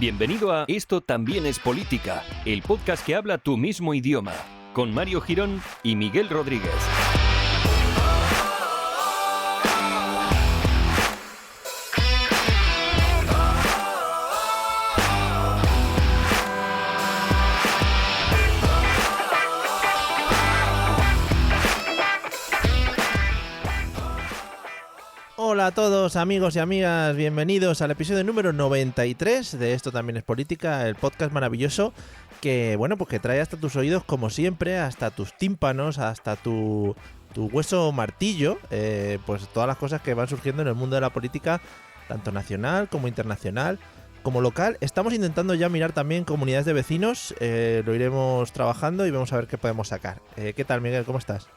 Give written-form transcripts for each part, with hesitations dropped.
Bienvenido a Esto también es política, el podcast que habla tu mismo idioma, con Mario Girón y Miguel Rodríguez. Hola a todos, amigos y amigas, bienvenidos al episodio número 93 de Esto también es política, el podcast maravilloso que, bueno, pues que trae hasta tus oídos, como siempre, hasta tus tímpanos, hasta tu hueso martillo, pues todas las cosas que van surgiendo en el mundo de la política, tanto nacional como internacional, como local. Estamos intentando ya mirar también comunidades de vecinos, lo iremos trabajando y vamos a ver qué podemos sacar. ¿Qué tal, Miguel? ¿Cómo estás?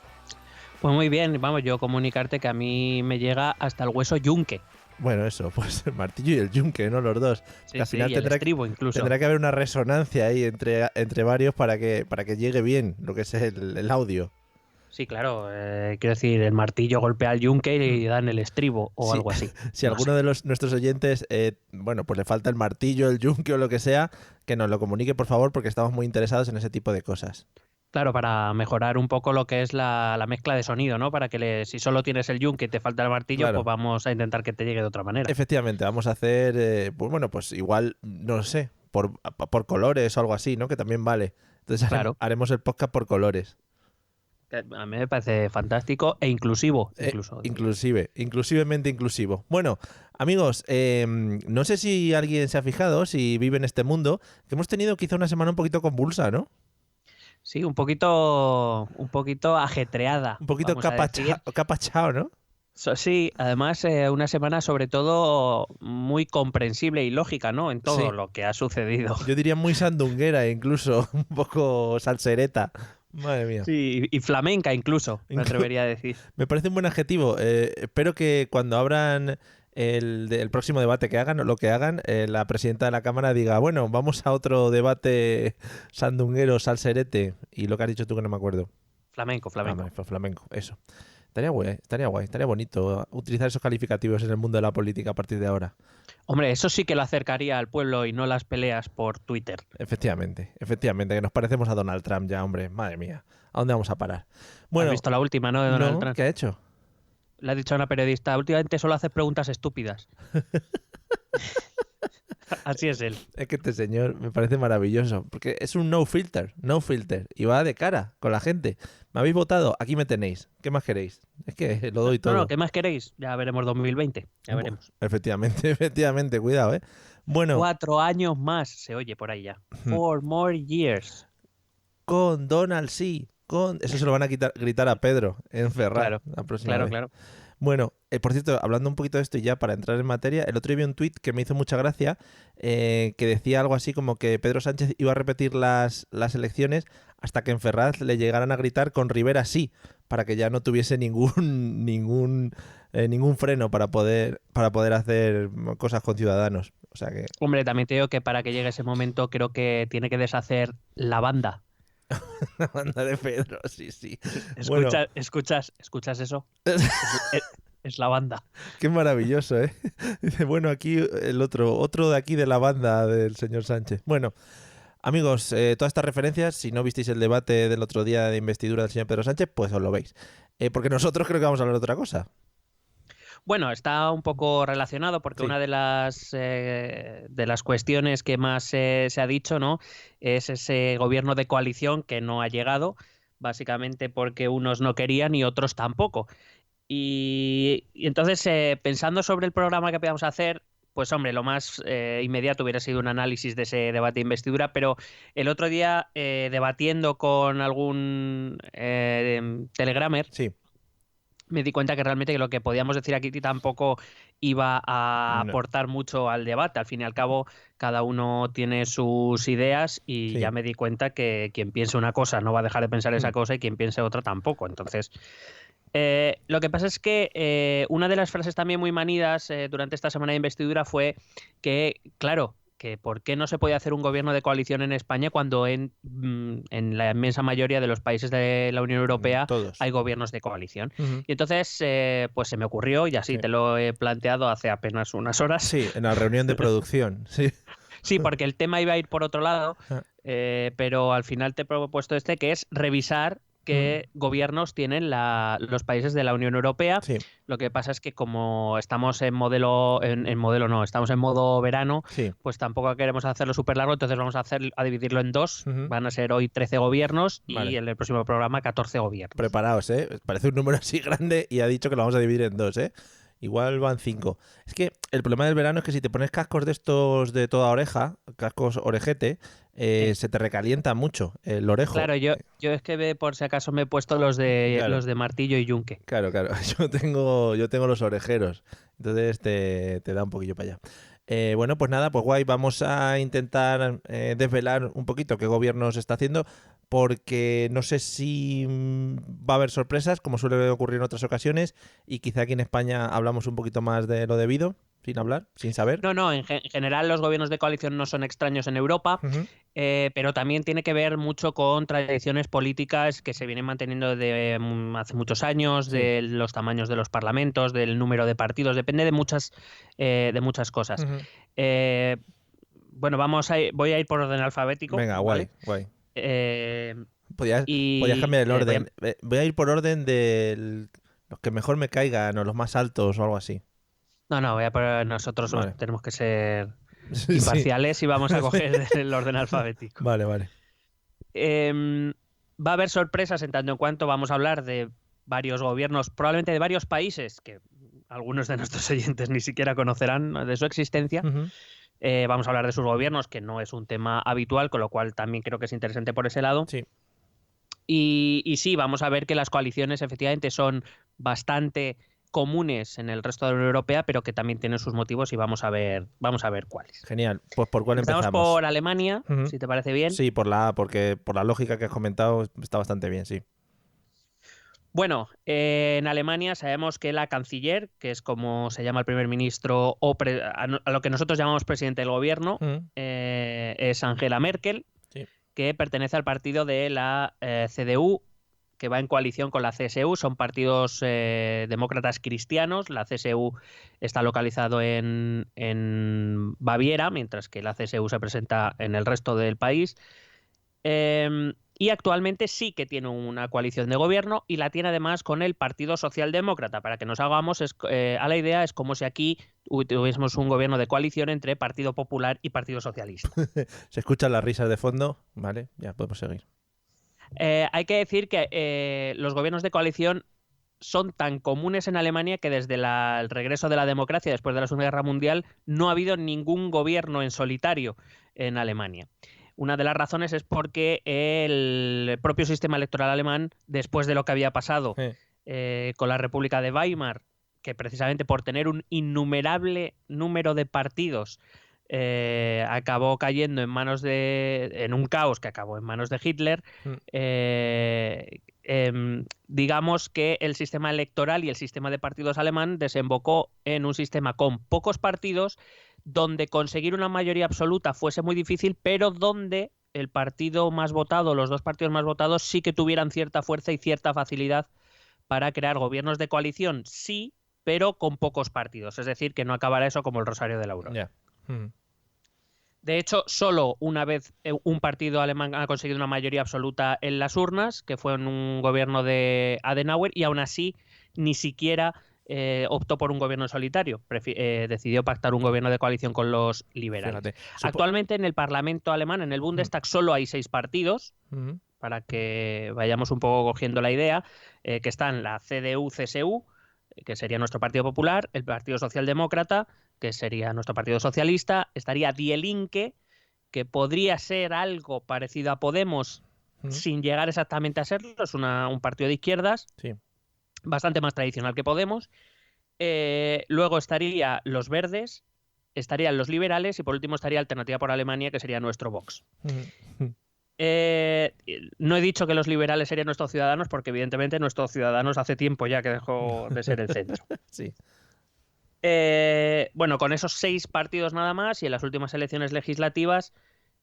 Pues muy bien, vamos, yo comunicarte que a mí me llega hasta el hueso yunque. Bueno, eso, pues el martillo y el yunque, ¿no? Los dos. Sí, al final y el estribo incluso. Tendrá que haber una resonancia ahí entre varios para que llegue bien lo que es el audio. Sí, claro, quiero decir, el martillo golpea al yunque y le dan el estribo o algo así. Si a alguno de nuestros oyentes, bueno, pues le falta el martillo, el yunque o lo que sea, que nos lo comunique, por favor, porque estamos muy interesados en ese tipo de cosas. Claro, para mejorar un poco lo que es la mezcla de sonido, ¿no? Para que si solo tienes el yunque y te falta el martillo, claro, pues vamos a intentar que te llegue de otra manera. Efectivamente, vamos a hacer, pues bueno, pues igual, no sé, por colores o algo así, ¿no? Que también vale. Entonces claro, haremos el podcast por colores. A mí me parece fantástico e inclusivo, incluso. Inclusivamente inclusivo. Bueno, amigos, no sé si alguien se ha fijado, si vive en este mundo, que hemos tenido quizá una semana un poquito convulsa, ¿no? Sí, un poquito ajetreada. Un poquito capachao, ¿no? Sí, además una semana sobre todo muy comprensible y lógica, ¿no? En todo lo que ha sucedido. Yo diría muy sandunguera incluso, un poco salsereta. Madre mía. Sí, y flamenca incluso, me atrevería a decir. Me parece un buen adjetivo. Espero que cuando abran el próximo debate que hagan, o lo que hagan, la presidenta de la Cámara diga, bueno, vamos a otro debate sandunguero, salserete, y lo que has dicho tú que no me acuerdo. Flamenco. Flamenco, eso. Estaría guay, estaría bonito utilizar esos calificativos en el mundo de la política a partir de ahora. Hombre, eso sí que lo acercaría al pueblo y no las peleas por Twitter. Efectivamente, que nos parecemos a Donald Trump ya, hombre, madre mía, ¿a dónde vamos a parar? Bueno, ¿has visto la última, no, de Donald Trump? ¿Qué ha hecho? Le ha dicho a una periodista, últimamente solo haces preguntas estúpidas. Así es él. Es que este señor me parece maravilloso, porque es un no filter, y va de cara con la gente. ¿Me habéis votado? Aquí me tenéis. ¿Qué más queréis? Es que lo doy todo. No, ¿qué más queréis? Ya veremos 2020, ya veremos. Efectivamente, cuidado, ¿eh? Bueno. 4 años más, se oye por ahí ya. 4 more years. Con Donald, sí. Eso se lo van a gritar a Pedro en Ferrar. Claro. Bueno, por cierto, hablando un poquito de esto y ya para entrar en materia, el otro día vi un tuit que me hizo mucha gracia, que decía algo así como que Pedro Sánchez iba a repetir las elecciones hasta que en Ferraz le llegaran a gritar con Rivera sí, para que ya no tuviese ningún freno para poder hacer cosas con Ciudadanos. O sea que... Hombre, también te digo que para que llegue ese momento creo que tiene que deshacer la banda. La banda de Pedro, sí. ¿Escuchas eso? Es la banda. Qué maravilloso, ¿eh? Dice, bueno, aquí el otro de aquí de la banda del señor Sánchez. Bueno, amigos, todas estas referencias, si no visteis el debate del otro día de investidura del señor Pedro Sánchez, pues os lo veis. Porque nosotros creo que vamos a hablar de otra cosa. Bueno, está un poco relacionado porque una de las cuestiones que más se ha dicho, ¿no?, es ese gobierno de coalición que no ha llegado, básicamente porque unos no querían y otros tampoco. Y entonces, pensando sobre el programa que podíamos hacer, pues hombre, lo más inmediato hubiera sido un análisis de ese debate de investidura, pero el otro día, debatiendo con algún telegrammer, me di cuenta que realmente lo que podíamos decir aquí tampoco iba a aportar mucho al debate. Al fin y al cabo, cada uno tiene sus ideas y ya me di cuenta que quien piense una cosa no va a dejar de pensar esa cosa y quien piense otra tampoco. Entonces, lo que pasa es que una de las frases también muy manidas durante esta semana de investidura fue que, claro, que por qué no se puede hacer un gobierno de coalición en España cuando en la inmensa mayoría de los países de la Unión Europea hay gobiernos de coalición. Y entonces, pues se me ocurrió, y así te lo he planteado hace apenas unas horas. Sí, en la reunión de producción, sí. Sí, porque el tema iba a ir por otro lado, pero al final te he propuesto que es revisar qué gobiernos tienen los países de la Unión Europea. Sí. Lo que pasa es que como estamos en estamos en modo verano, Sí. pues tampoco queremos hacerlo súper largo, entonces vamos a dividirlo en dos. Van a ser hoy 13 gobiernos y en el próximo programa 14 gobiernos. Preparaos, parece un número así grande y ha dicho que lo vamos a dividir en dos, Igual van 5. Es que el problema del verano es que si te pones cascos de estos de toda oreja, cascos orejete, se te recalienta mucho el orejo. Claro, yo es que por si acaso me he puesto los de martillo y yunque. Claro. Yo tengo los orejeros. Entonces te da un poquillo para allá. Bueno, pues nada, pues guay. Vamos a intentar desvelar un poquito qué gobierno se está haciendo, porque no sé si va a haber sorpresas, como suele ocurrir en otras ocasiones, y quizá aquí en España hablamos un poquito más de lo debido, sin hablar, sin saber. No, en general los gobiernos de coalición no son extraños en Europa, pero también tiene que ver mucho con tradiciones políticas que se vienen manteniendo de hace muchos años, de los tamaños de los parlamentos, del número de partidos, depende de muchas cosas. Bueno, voy a ir por orden alfabético. Venga, ¿vale? guay. Podías cambiar el orden. Voy a ir por orden de los que mejor me caigan o los más altos o algo así. No, voy a poner nosotros tenemos que ser imparciales y vamos a coger el orden alfabético. Vale. Va a haber sorpresas en tanto en cuanto vamos a hablar de varios gobiernos, probablemente de varios países que algunos de nuestros oyentes ni siquiera conocerán de su existencia. Vamos a hablar de sus gobiernos, que no es un tema habitual, con lo cual también creo que es interesante por ese lado. Sí. Y sí, vamos a ver que las coaliciones efectivamente son bastante comunes en el resto de la Unión Europea, pero que también tienen sus motivos y vamos a ver cuáles. Genial. Pues ¿por cuál empezamos? Por Alemania, si te parece bien. Sí, por la A, porque por la lógica que has comentado está bastante bien, sí. Bueno, en Alemania sabemos que la canciller, que es como se llama el primer ministro, a lo que nosotros llamamos presidente del gobierno, es Angela Merkel, que pertenece al partido de la CDU, que va en coalición con la CSU. Son partidos demócratas cristianos. La CSU está localizado en Baviera, mientras que la CSU se presenta en el resto del país. Y actualmente sí que tiene una coalición de gobierno y la tiene además con el Partido Socialdemócrata. Para que nos hagamos a la idea, es como si aquí tuviésemos un gobierno de coalición entre Partido Popular y Partido Socialista. Se escuchan las risas de fondo. Vale, ya podemos seguir. Hay que decir que los gobiernos de coalición son tan comunes en Alemania que desde el regreso de la democracia después de la Segunda Guerra Mundial no ha habido ningún gobierno en solitario en Alemania. Una de las razones es porque el propio sistema electoral alemán, después de lo que había pasado con la República de Weimar, que precisamente por tener un innumerable número de partidos acabó cayendo en un caos que acabó en manos de Hitler. Digamos que el sistema electoral y el sistema de partidos alemán desembocó en un sistema con pocos partidos, donde conseguir una mayoría absoluta fuese muy difícil, pero donde el partido más votado, los dos partidos más votados, sí que tuvieran cierta fuerza y cierta facilidad para crear gobiernos de coalición, sí, pero con pocos partidos. Es decir, que no acabará eso como el Rosario de la Aurora. De hecho, solo una vez un partido alemán ha conseguido una mayoría absoluta en las urnas, que fue en un gobierno de Adenauer, y aún así ni siquiera optó por un gobierno solitario. Decidió pactar un gobierno de coalición con los liberales. Actualmente en el Parlamento alemán, en el Bundestag, solo hay 6 partidos, para que vayamos un poco cogiendo la idea, que están la CDU-CSU, que sería nuestro Partido Popular, el Partido Socialdemócrata, que sería nuestro Partido Socialista, estaría Die Linke, que podría ser algo parecido a Podemos, sin llegar exactamente a serlo, es un partido de izquierdas, bastante más tradicional que Podemos. Luego estaría los Verdes, estarían los liberales y por último estaría Alternativa por Alemania, que sería nuestro Vox. No he dicho que los liberales serían nuestros Ciudadanos, porque evidentemente nuestros Ciudadanos hace tiempo ya que dejó de ser el centro. Sí. Bueno, con esos 6 partidos nada más y en las últimas elecciones legislativas,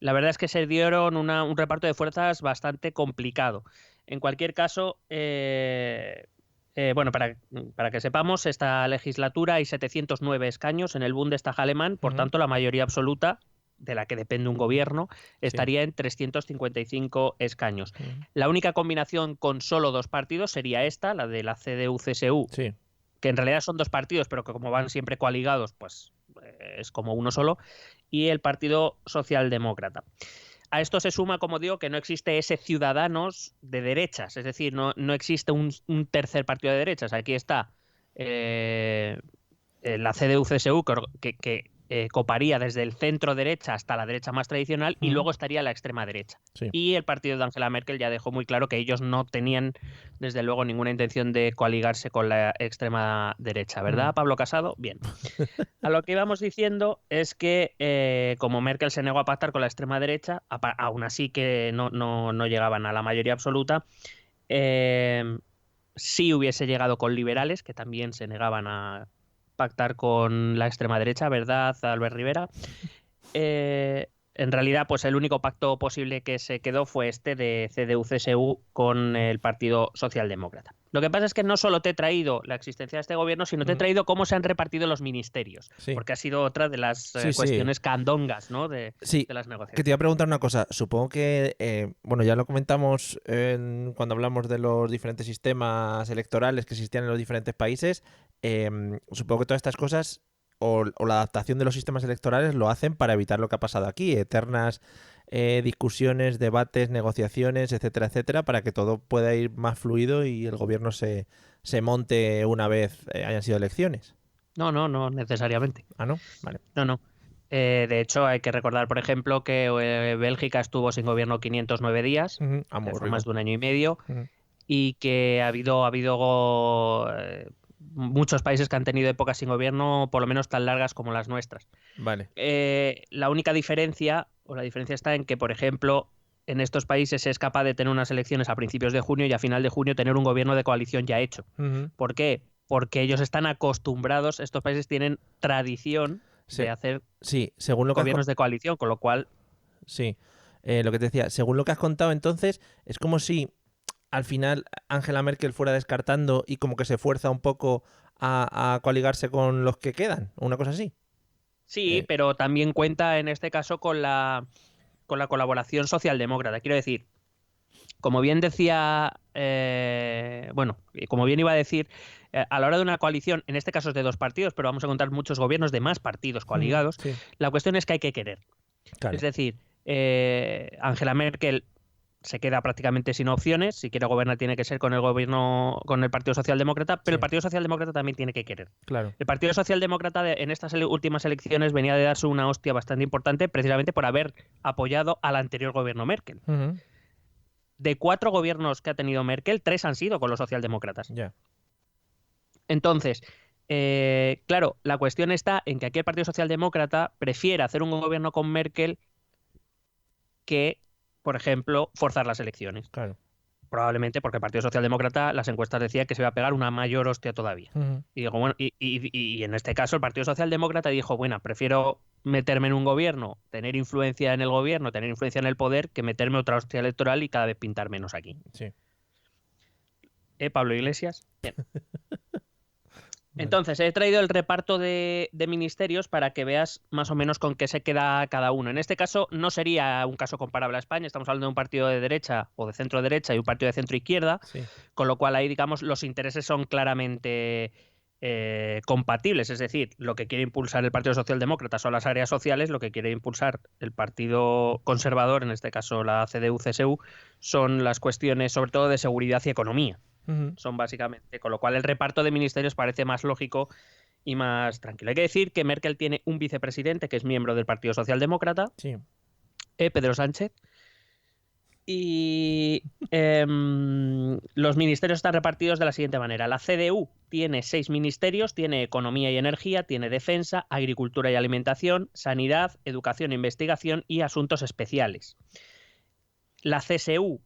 la verdad es que se dieron un reparto de fuerzas bastante complicado. En cualquier caso, bueno, para que sepamos, esta legislatura hay 709 escaños en el Bundestag alemán, por tanto la mayoría absoluta de la que depende un gobierno, estaría en 355 escaños. La única combinación con solo 2 partidos sería esta, la de la CDU-CSU, que en realidad son 2 partidos, pero que como van siempre coaligados, pues es como uno solo, y el Partido Socialdemócrata. A esto se suma, como digo, que no existe ese Ciudadanos de derechas, es decir, no existe un tercer partido de derechas. Aquí está la CDU-CSU, que coparía desde el centro derecha hasta la derecha más tradicional, y luego estaría la extrema derecha. Y el partido de Angela Merkel ya dejó muy claro que ellos no tenían, desde luego, ninguna intención de coaligarse con la extrema derecha, ¿verdad, Pablo Casado? Bien. A lo que íbamos diciendo es que como Merkel se negó a pactar con la extrema derecha, aún así que no llegaban a la mayoría absoluta, sí hubiese llegado con liberales, que también se negaban a pactar con la extrema derecha, ¿verdad, Albert Rivera? En realidad, pues el único pacto posible que se quedó fue este de CDU-CSU con el Partido Socialdemócrata. Lo que pasa es que no solo te he traído la existencia de este gobierno, sino te he traído cómo se han repartido los ministerios, porque ha sido otra de las cuestiones candongas, ¿no? de las negociaciones. Que te iba a preguntar una cosa. Supongo que, bueno, ya lo comentamos cuando hablamos de los diferentes sistemas electorales que existían en los diferentes países. Supongo que todas estas cosas o la adaptación de los sistemas electorales lo hacen para evitar lo que ha pasado aquí, eternas discusiones, debates, negociaciones, etcétera, etcétera, para que todo pueda ir más fluido y el gobierno se monte una vez hayan sido elecciones. No necesariamente. Ah, ¿no? Vale. No. De hecho, hay que recordar, por ejemplo, que Bélgica estuvo sin gobierno 509 días, fue más de 1 año y medio, y que ha habido muchos países que han tenido épocas sin gobierno por lo menos tan largas como las nuestras. Vale. La única diferencia, o la diferencia está en que, por ejemplo, en estos países es capaz de tener unas elecciones a principios de junio y a final de junio tener un gobierno de coalición ya hecho. ¿Por qué? Porque ellos están acostumbrados, estos países tienen tradición de hacer según lo que gobiernos de coalición, con lo cual... Sí, lo que te decía, según lo que has contado entonces, es como si al final Angela Merkel fuera descartando y como que se fuerza un poco a coaligarse con los que quedan, una cosa así. Sí, pero también cuenta en este caso con la colaboración socialdemócrata. Quiero decir, como bien decía, como bien iba a decir, a la hora de una coalición, en este caso es de 2 partidos, pero vamos a contar muchos gobiernos de más partidos coaligados, la cuestión es que hay que querer. Claro. Es decir, Angela Merkel se queda prácticamente sin opciones. Si quiere gobernar tiene que ser con el gobierno, con el Partido Socialdemócrata, pero el Partido Socialdemócrata también tiene que querer. Claro. El Partido Socialdemócrata en estas últimas elecciones venía de darse una hostia bastante importante precisamente por haber apoyado al anterior gobierno Merkel. De 4 gobiernos que ha tenido Merkel, 3 han sido con los socialdemócratas. Entonces, claro, la cuestión está en que aquí el Partido Socialdemócrata prefiere hacer un gobierno con Merkel que, por ejemplo, forzar las elecciones. Claro. Probablemente porque el Partido Socialdemócrata, las encuestas decían que se iba a pegar una mayor hostia todavía. Y digo, bueno, y en este caso el Partido Socialdemócrata dijo, bueno, prefiero meterme en un gobierno, tener influencia en el gobierno, tener influencia en el poder, que meterme otra hostia electoral y cada vez pintar menos aquí. Sí. Pablo Iglesias. Bien. Entonces, he traído el reparto de ministerios para que veas más o menos con qué se queda cada uno. En este caso, no sería un caso comparable a España. Estamos hablando de un partido de derecha o de centro derecha y un partido de centro izquierda, con lo cual ahí, digamos, los intereses son claramente compatibles. Es decir, lo que quiere impulsar el Partido Socialdemócrata son las áreas sociales, lo que quiere impulsar el Partido Conservador, en este caso la CDU-CSU, son las cuestiones sobre todo de seguridad y economía. Son básicamente, con lo cual el reparto de ministerios parece más lógico y más tranquilo. Hay que decir que Merkel tiene un vicepresidente que es miembro del Partido Socialdemócrata, Pedro Sánchez, y los ministerios están repartidos de la siguiente manera. La CDU tiene 6 ministerios, tiene economía y energía, tiene defensa, agricultura y alimentación, sanidad, educación e investigación y asuntos especiales. La CSU,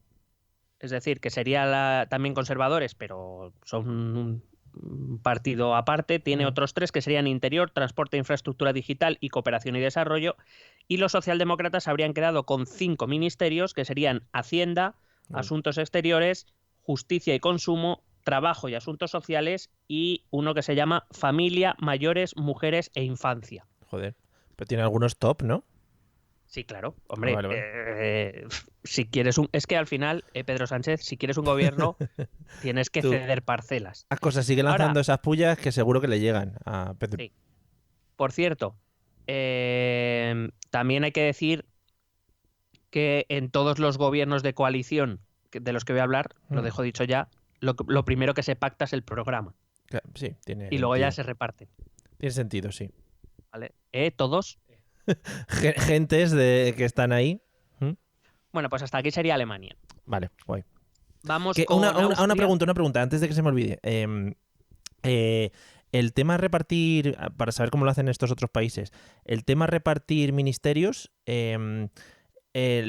es decir, que sería también conservadores, pero son un partido aparte, tiene otros 3 que serían interior, transporte, infraestructura digital y cooperación y desarrollo, y los socialdemócratas habrían quedado con 5 ministerios que serían Hacienda, Asuntos Exteriores, Justicia y Consumo, Trabajo y Asuntos Sociales y uno que se llama Familia, Mayores, Mujeres e Infancia. Joder, pero tiene algunos top, ¿no? Sí, claro. Hombre, Vale. si quieres es que al final, Pedro Sánchez, si quieres un gobierno, tienes que Tú, ceder parcelas. las cosas, sigue Ahora, lanzando esas pullas que seguro que le llegan a Pedro. sí, por cierto, también hay que decir que en todos los gobiernos de coalición de los que voy a hablar, lo dejo dicho ya, lo primero que se pacta es el programa Sí, tiene y luego ya sentido. se reparte. Tiene sentido, sí. ¿Vale? Todos. Gentes que están ahí. Bueno, pues hasta aquí sería Alemania. Vale, guay. Vamos con Austria. Una pregunta, antes de que se me olvide. El tema repartir, para saber cómo lo hacen estos otros países, el tema repartir ministerios, ¿el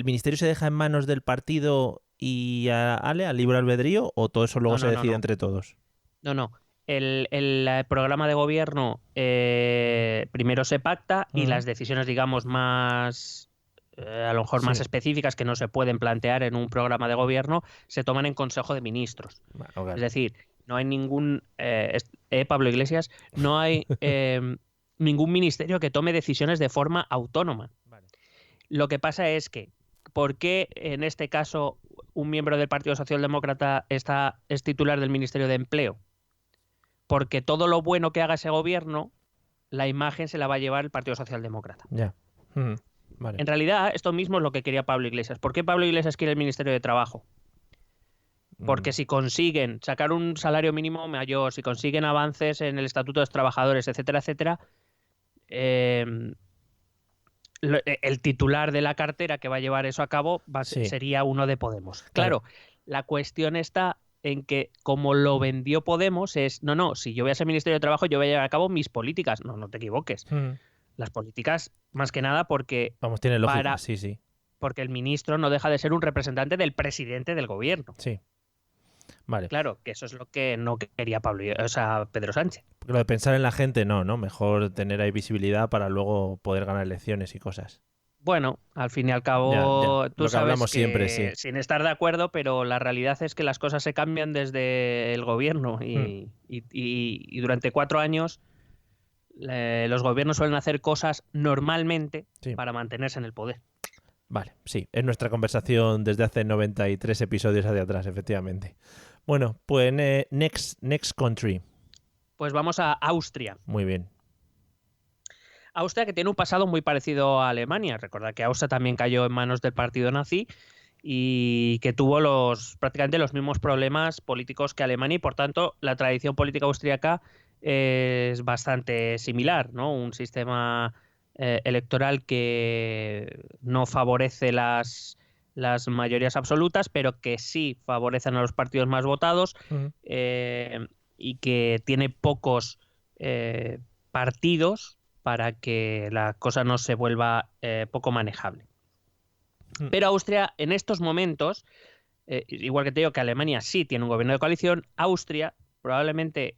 ministerio se deja en manos del partido y al libre albedrío o todo eso luego se decide entre todos? No. El programa de gobierno primero se pacta y las decisiones, digamos, más a lo mejor más específicas que no se pueden plantear en un programa de gobierno, se toman en Consejo de Ministros. Bueno, claro. Es decir, no hay ningún... Pablo Iglesias, no hay ningún ministerio que tome decisiones de forma autónoma. Vale. Lo que pasa es que, ¿por qué en este caso un miembro del Partido Socialdemócrata es titular del Ministerio de Empleo? Porque todo lo bueno que haga ese gobierno, la imagen se la va a llevar el Partido Socialdemócrata. Ya. Vale. En realidad, esto mismo es lo que quería Pablo Iglesias. ¿Por qué Pablo Iglesias quiere el Ministerio de Trabajo? Porque si consiguen sacar un salario mínimo mayor, si consiguen avances en el Estatuto de los Trabajadores, etcétera, etcétera, el titular de la cartera que va a llevar eso a cabo sería uno de Podemos. Claro, la cuestión está en que como lo vendió Podemos es, no, si yo voy a ser Ministerio de Trabajo yo voy a llevar a cabo mis políticas. No te equivoques. Las políticas, más que nada porque... Vamos, tiene lógica, sí. Porque el ministro no deja de ser un representante del presidente del gobierno. Sí. Vale. Claro, que eso es lo que no quería Pedro Sánchez. Porque lo de pensar en la gente, no. Mejor tener ahí visibilidad para luego poder ganar elecciones y cosas. Bueno, al fin y al cabo, tú sabes hablamos que siempre, sí. Sin estar de acuerdo, pero la realidad es que las cosas se cambian desde el gobierno y durante 4 años los gobiernos suelen hacer cosas normalmente para mantenerse en el poder. Vale, sí, es nuestra conversación desde hace 93 episodios hacia atrás, efectivamente. Bueno, pues next country. Pues vamos a Austria. Muy bien. Austria, que tiene un pasado muy parecido a Alemania. Recordad que Austria también cayó en manos del partido nazi y que tuvo prácticamente los mismos problemas políticos que Alemania y, por tanto, la tradición política austríaca es bastante similar, ¿no? Un sistema electoral que no favorece las mayorías absolutas, pero que sí favorecen a los partidos más votados y que tiene pocos partidos para que la cosa no se vuelva poco manejable. Pero Austria, en estos momentos, igual que te digo que Alemania sí tiene un gobierno de coalición, Austria, probablemente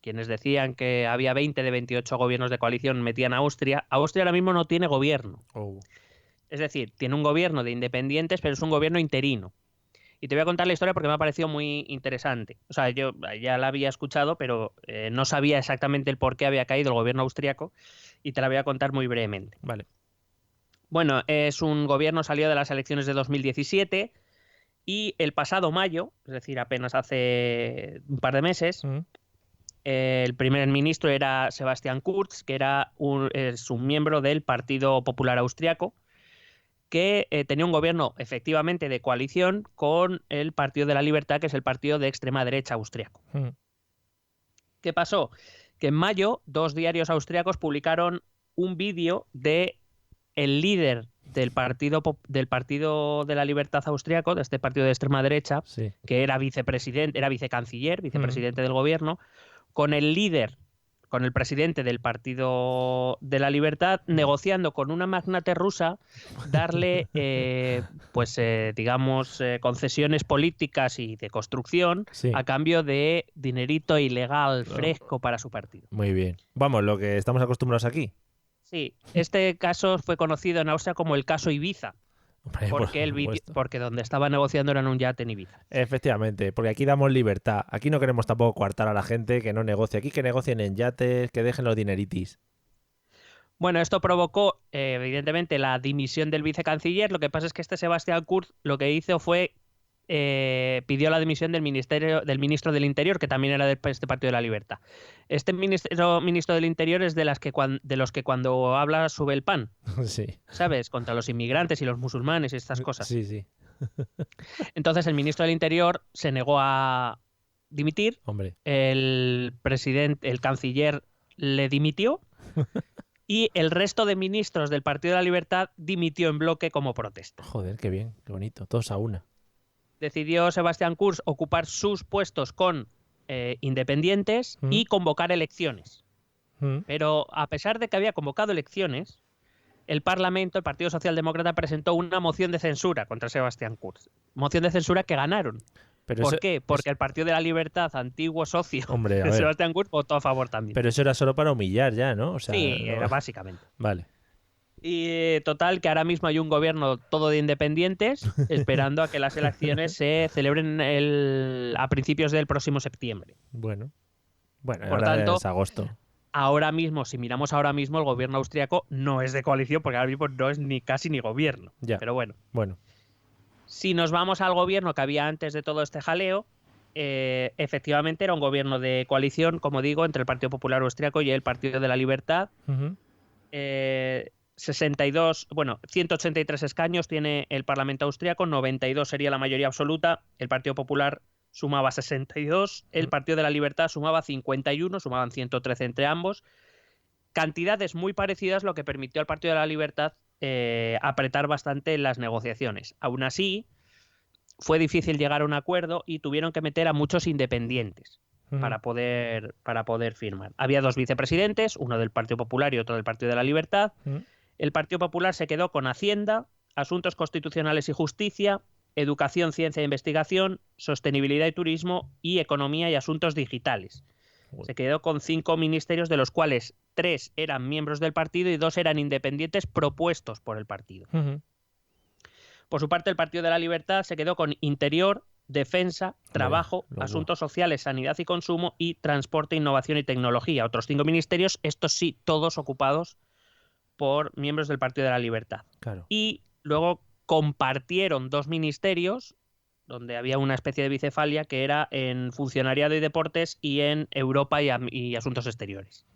quienes decían que había 20 de 28 gobiernos de coalición metían a Austria ahora mismo no tiene gobierno. Es decir, tiene un gobierno de independientes, pero es un gobierno interino. Y te voy a contar la historia porque me ha parecido muy interesante. O sea, yo ya la había escuchado, pero no sabía exactamente el por qué había caído el gobierno austriaco y te la voy a contar muy brevemente. Vale. Bueno, es un gobierno salido de las elecciones de 2017 y el pasado mayo, es decir, apenas hace un par de meses, el primer ministro era Sebastian Kurz, que es un miembro del Partido Popular Austriaco, que tenía un gobierno efectivamente de coalición con el Partido de la Libertad, que es el partido de extrema derecha austriaco. ¿Qué pasó? Que en mayo 2 diarios austriacos publicaron un vídeo de el líder del partido de la Libertad austriaco, de este partido de extrema derecha, que era vicecanciller, vicepresidente del gobierno, con el líder, con el presidente del Partido de la Libertad, negociando con una magnate rusa darle, concesiones políticas y de construcción a cambio de dinerito ilegal fresco para su partido. Muy bien. Vamos, lo que estamos acostumbrados aquí. Sí, este caso fue conocido en Austria como el caso Ibiza. Porque donde estaba negociando era en un yate en Ibiza. Efectivamente, porque aquí damos libertad. Aquí no queremos tampoco coartar a la gente que no negocie. Aquí que negocien en yates, que dejen los dineritis. Bueno, esto provocó, evidentemente, la dimisión del vicecanciller. Lo que pasa es que Sebastián Kurz lo que hizo fue pidió la dimisión del ministro del Interior, que también era de este Partido de la Libertad. Este ministro del Interior es de los que cuando habla sube el pan. Sí. ¿Sabes? Contra los inmigrantes y los musulmanes y estas cosas. Sí, sí. Entonces el ministro del Interior se negó a dimitir. Hombre. El canciller le dimitió. Y el resto de ministros del Partido de la Libertad dimitió en bloque como protesta. Joder, qué bien, qué bonito. Todos a una. Decidió Sebastián Kurz ocupar sus puestos con independientes y convocar elecciones. Pero a pesar de que había convocado elecciones, el Parlamento, el Partido Socialdemócrata, presentó una moción de censura contra Sebastián Kurz. Moción de censura que ganaron. ¿Por qué? Porque el Partido de la Libertad, antiguo socio de Sebastián Kurz, votó a favor también. Pero eso era solo para humillar ya, ¿no? O sea, sí, básicamente. Vale. Y total, que ahora mismo hay un gobierno todo de independientes esperando a que las elecciones se celebren a principios del próximo septiembre. Bueno, por ahora tanto, es agosto. Ahora mismo, si miramos ahora mismo, el gobierno austriaco no es de coalición porque ahora mismo no es ni casi ni gobierno. Ya. Pero bueno. Si nos vamos al gobierno que había antes de todo este jaleo, efectivamente era un gobierno de coalición, como digo, entre el Partido Popular Austriaco y el Partido de la Libertad. 183 escaños tiene el Parlamento austriaco, 92 sería la mayoría absoluta. El Partido Popular sumaba 62, el Partido de la Libertad sumaba 51, sumaban 113 entre ambos. Cantidades muy parecidas, lo que permitió al Partido de la Libertad apretar bastante las negociaciones. Aún así, fue difícil llegar a un acuerdo y tuvieron que meter a muchos independientes para poder firmar. Había dos vicepresidentes, uno del Partido Popular y otro del Partido de la Libertad. El Partido Popular se quedó con Hacienda, Asuntos Constitucionales y Justicia, Educación, Ciencia e Investigación, Sostenibilidad y Turismo y Economía y Asuntos Digitales. Se quedó con 5 ministerios, de los cuales 3 eran miembros del partido y 2 eran independientes propuestos por el partido. Por su parte, el Partido de la Libertad se quedó con Interior, Defensa, Trabajo, Asuntos Sociales, Sanidad y Consumo y Transporte, Innovación y Tecnología. Otros 5 ministerios, estos sí, todos ocupados por miembros del Partido de la Libertad. Claro. Y luego compartieron 2 ministerios, donde había una especie de bicefalia, que era en Funcionariado y Deportes y en Europa y Asuntos Exteriores.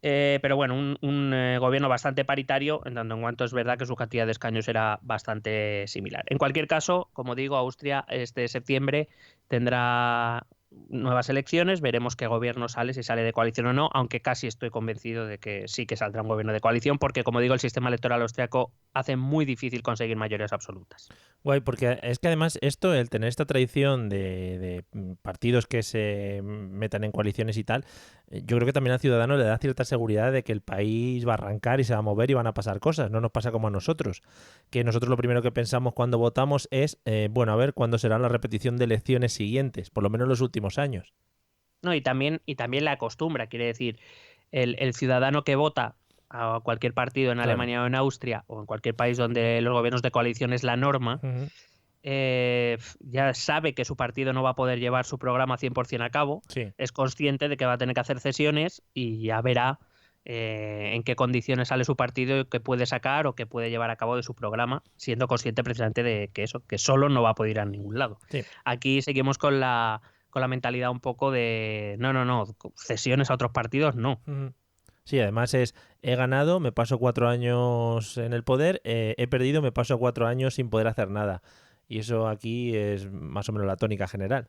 Pero bueno, un gobierno bastante paritario, en tanto en cuanto es verdad que su cantidad de escaños era bastante similar. En cualquier caso, como digo, Austria este septiembre tendrá nuevas elecciones, veremos qué gobierno sale, si sale de coalición o no, aunque casi estoy convencido de que sí que saldrá un gobierno de coalición, porque como digo, el sistema electoral austriaco hace muy difícil conseguir mayorías absolutas. Guay, porque es que además esto, el tener esta tradición de partidos que se metan en coaliciones y tal, yo creo que también al ciudadano le da cierta seguridad de que el país va a arrancar y se va a mover y van a pasar cosas. No nos pasa como a nosotros, que nosotros lo primero que pensamos cuando votamos es, bueno, a ver cuándo será la repetición de elecciones siguientes, por lo menos los últimos años. No, y también la costumbre, quiere decir, el ciudadano que vota a cualquier partido en Alemania o en Austria o en cualquier país donde los gobiernos de coalición es la norma, ya sabe que su partido no va a poder llevar su programa 100% a cabo, es consciente de que va a tener que hacer cesiones y ya verá en qué condiciones sale su partido y qué puede sacar o qué puede llevar a cabo de su programa, siendo consciente precisamente de que eso, que solo no va a poder ir a ningún lado. Aquí seguimos con la mentalidad un poco de no, cesiones a otros partidos, no. Sí, además he ganado, me paso 4 años en el poder, he perdido, me paso 4 años sin poder hacer nada. Y eso aquí es más o menos la tónica general.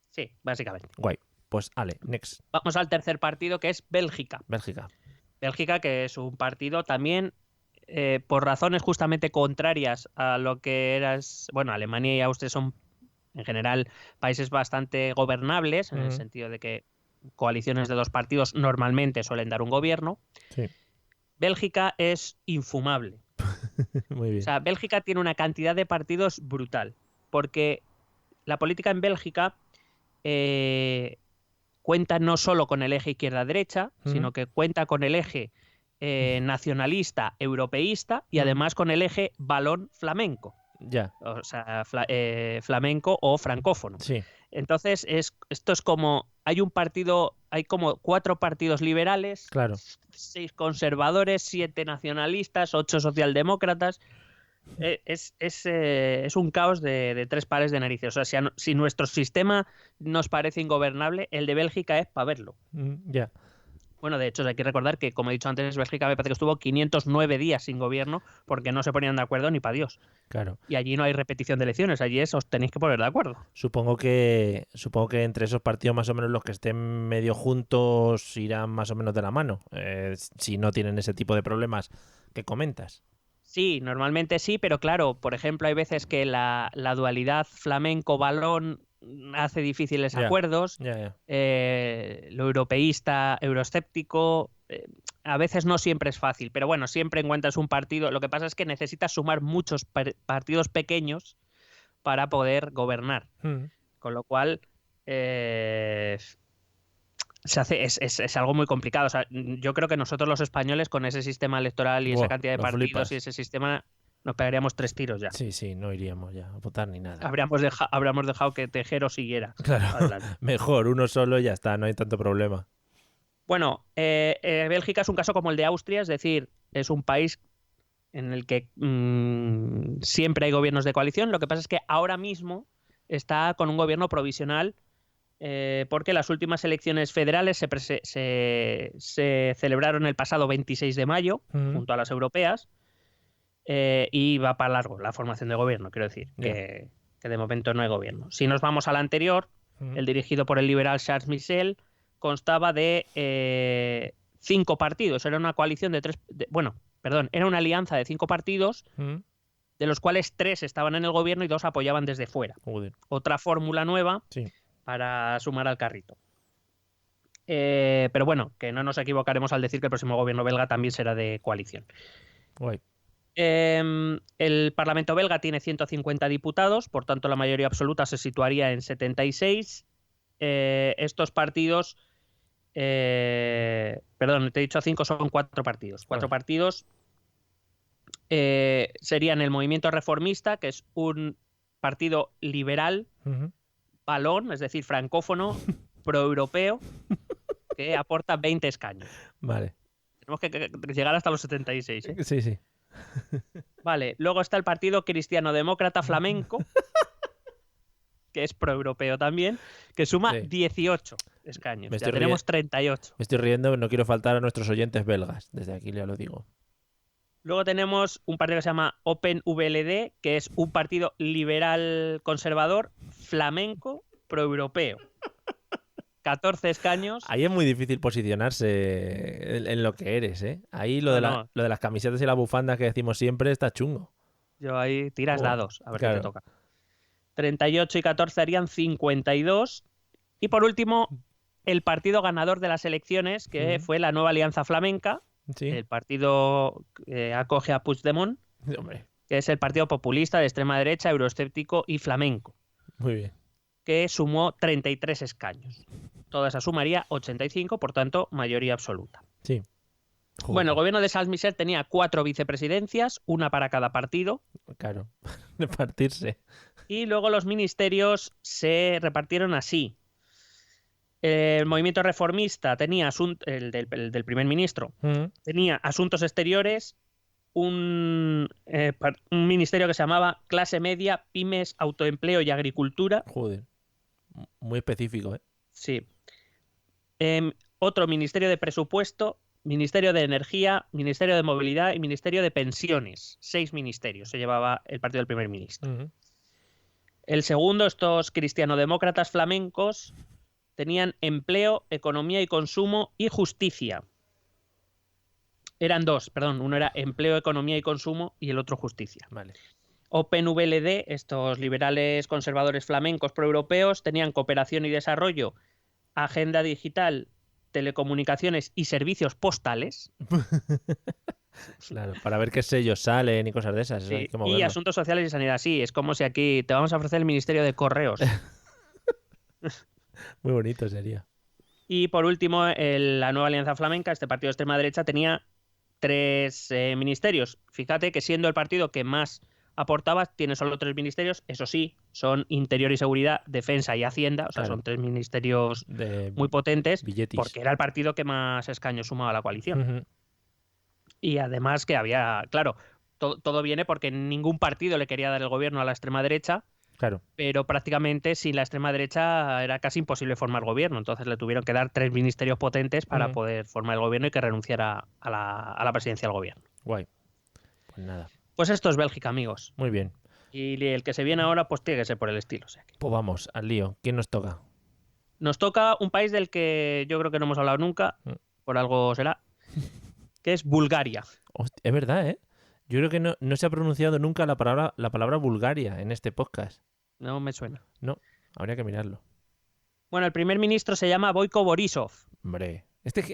Sí, básicamente. Guay. Pues ale, next. Vamos al tercer partido, que es Bélgica. Bélgica, que es un partido también, por razones justamente contrarias a lo que eras... Bueno, Alemania y Austria son, en general, países bastante gobernables, en el sentido de que coaliciones de 2 partidos normalmente suelen dar un gobierno. Bélgica es infumable. Muy bien. O sea, Bélgica tiene una cantidad de partidos brutal, porque la política en Bélgica cuenta no solo con el eje izquierda-derecha, sino que cuenta con el eje nacionalista, europeísta y además con el eje balón flamenco. Ya. O sea, flamenco o francófono. Entonces, esto es como, hay como 4 partidos liberales, Claro. 6 conservadores, 7 nacionalistas, 8 socialdemócratas. Es un caos de 3 pares de narices. O sea, si nuestro sistema nos parece ingobernable, el de Bélgica es para verlo. Ya. Bueno, de hecho, hay que recordar que, como he dicho antes, Bélgica me parece que estuvo 509 días sin gobierno porque no se ponían de acuerdo ni para Dios. Claro. Y allí no hay repetición de elecciones, allí os tenéis que poner de acuerdo. Supongo que entre esos partidos más o menos los que estén medio juntos irán más o menos de la mano, si no tienen ese tipo de problemas que comentas. Sí, normalmente sí, pero claro, por ejemplo, hay veces que la dualidad flamenco-balón hace difíciles acuerdos. Ya. Lo europeísta, euroescéptico, a veces no siempre es fácil, pero bueno, siempre encuentras un partido. Lo que pasa es que necesitas sumar muchos partidos pequeños para poder gobernar. Con lo cual, es algo muy complicado. O sea, yo creo que nosotros los españoles, con ese sistema electoral y esa cantidad de partidos flipas. y ese sistema, nos pegaríamos 3 tiros ya. Sí, no iríamos ya a votar ni nada. Habríamos dejado que Tejero siguiera. Claro, adelante. mejor, uno solo y ya está, no hay tanto problema. Bueno, Bélgica es un caso como el de Austria, es decir, es un país en el que siempre hay gobiernos de coalición. Lo que pasa es que ahora mismo está con un gobierno provisional porque las últimas elecciones federales se celebraron el pasado 26 de mayo, junto a las europeas, y va para largo la formación de gobierno, quiero decir, que de momento no hay gobierno. Si nos vamos al anterior, el dirigido por el liberal Charles Michel, constaba de 5 partidos. Era una coalición era una alianza de 5 partidos, de los cuales 3 estaban en el gobierno y 2 apoyaban desde fuera. Joder. Otra fórmula nueva para sumar al carrito. Pero bueno, que no nos equivocaremos al decir que el próximo gobierno belga también será de coalición. Guay. El Parlamento belga tiene 150 diputados, por tanto la mayoría absoluta se situaría en 76. Estos partidos, perdón, te he dicho 5, son 4 partidos. 4 partidos serían el Movimiento Reformista, que es un partido liberal, balón, es decir, francófono, proeuropeo, que aporta 20 escaños. Vale. Tenemos que llegar hasta los 76, ¿eh? Sí. Vale, luego está el Partido Cristiano Demócrata Flamenco, que es proeuropeo también, que suma 18 escaños. Ya tenemos 38. Me estoy riendo, no quiero faltar a nuestros oyentes belgas, desde aquí ya lo digo. Luego tenemos un partido que se llama Open VLD, que es un partido liberal conservador flamenco proeuropeo. 14 escaños. Ahí es muy difícil posicionarse en lo que eres, ¿eh? Ahí lo de las camisetas y las bufandas que decimos siempre está chungo. Yo ahí tiras dados, a ver qué te toca. 38 y 14 harían 52. Y por último, el partido ganador de las elecciones, que fue la Nueva Alianza Flamenca. Sí. El partido acoge a Puigdemont, que es el partido populista de extrema derecha, euroescéptico y flamenco. Muy bien. Que sumó 33 escaños. Toda esa sumaría 85, por tanto, mayoría absoluta. Sí. Joder. Bueno, el gobierno de Charles Michel tenía 4 vicepresidencias, una para cada partido. Claro, repartirse. Y luego los ministerios se repartieron así. El movimiento reformista tenía el del primer ministro, tenía asuntos exteriores, un ministerio que se llamaba clase media, pymes, autoempleo y agricultura. Joder, muy específico, ¿eh? Sí. Otro ministerio de presupuesto, ministerio de energía, ministerio de movilidad y ministerio de pensiones. 6 ministerios se llevaba el partido del primer ministro. El segundo, estos cristianodemócratas flamencos, tenían empleo, economía y consumo y justicia. Eran 2, perdón. Uno era empleo, economía y consumo y el otro justicia. Vale. Open VLD, estos liberales conservadores flamencos proeuropeos, tenían cooperación y desarrollo, agenda digital, telecomunicaciones y servicios postales. Claro, para ver qué sellos salen y cosas de esas. Sí. Y asuntos sociales y sanidad. Sí, es como si aquí te vamos a ofrecer el Ministerio de Correos. Muy bonito sería. Y por último, la Nueva Alianza Flamenca, este partido de extrema derecha, tenía 3 ministerios. Fíjate que siendo el partido que más aportaba, tiene solo 3 ministerios, eso sí, son Interior y Seguridad, Defensa y Hacienda, o sea, Claro. son 3 ministerios De muy potentes, billetis. porque era el partido que más escaños sumaba a la coalición. Ujú. Y además que había, claro, todo viene porque ningún partido le quería dar el gobierno a la extrema derecha, Claro. pero prácticamente sin la extrema derecha era casi imposible formar gobierno. Entonces le tuvieron que dar 3 ministerios potentes para Ujú. poder formar el gobierno y que renunciara a la presidencia del gobierno. Guay. Pues nada. Pues esto es Bélgica, amigos. Muy bien. Y el que se viene ahora, pues tiene que ser por el estilo. O sea que Pues vamos, al lío. ¿Quién nos toca? nos toca un país del que yo creo que no hemos hablado nunca, por algo será, que es Bulgaria. Hostia, es verdad, ¿eh? Yo creo que no se ha pronunciado nunca la palabra Bulgaria en este podcast. No me suena. No, habría que mirarlo. Bueno, el primer ministro se llama Boyko Borisov. Hombre,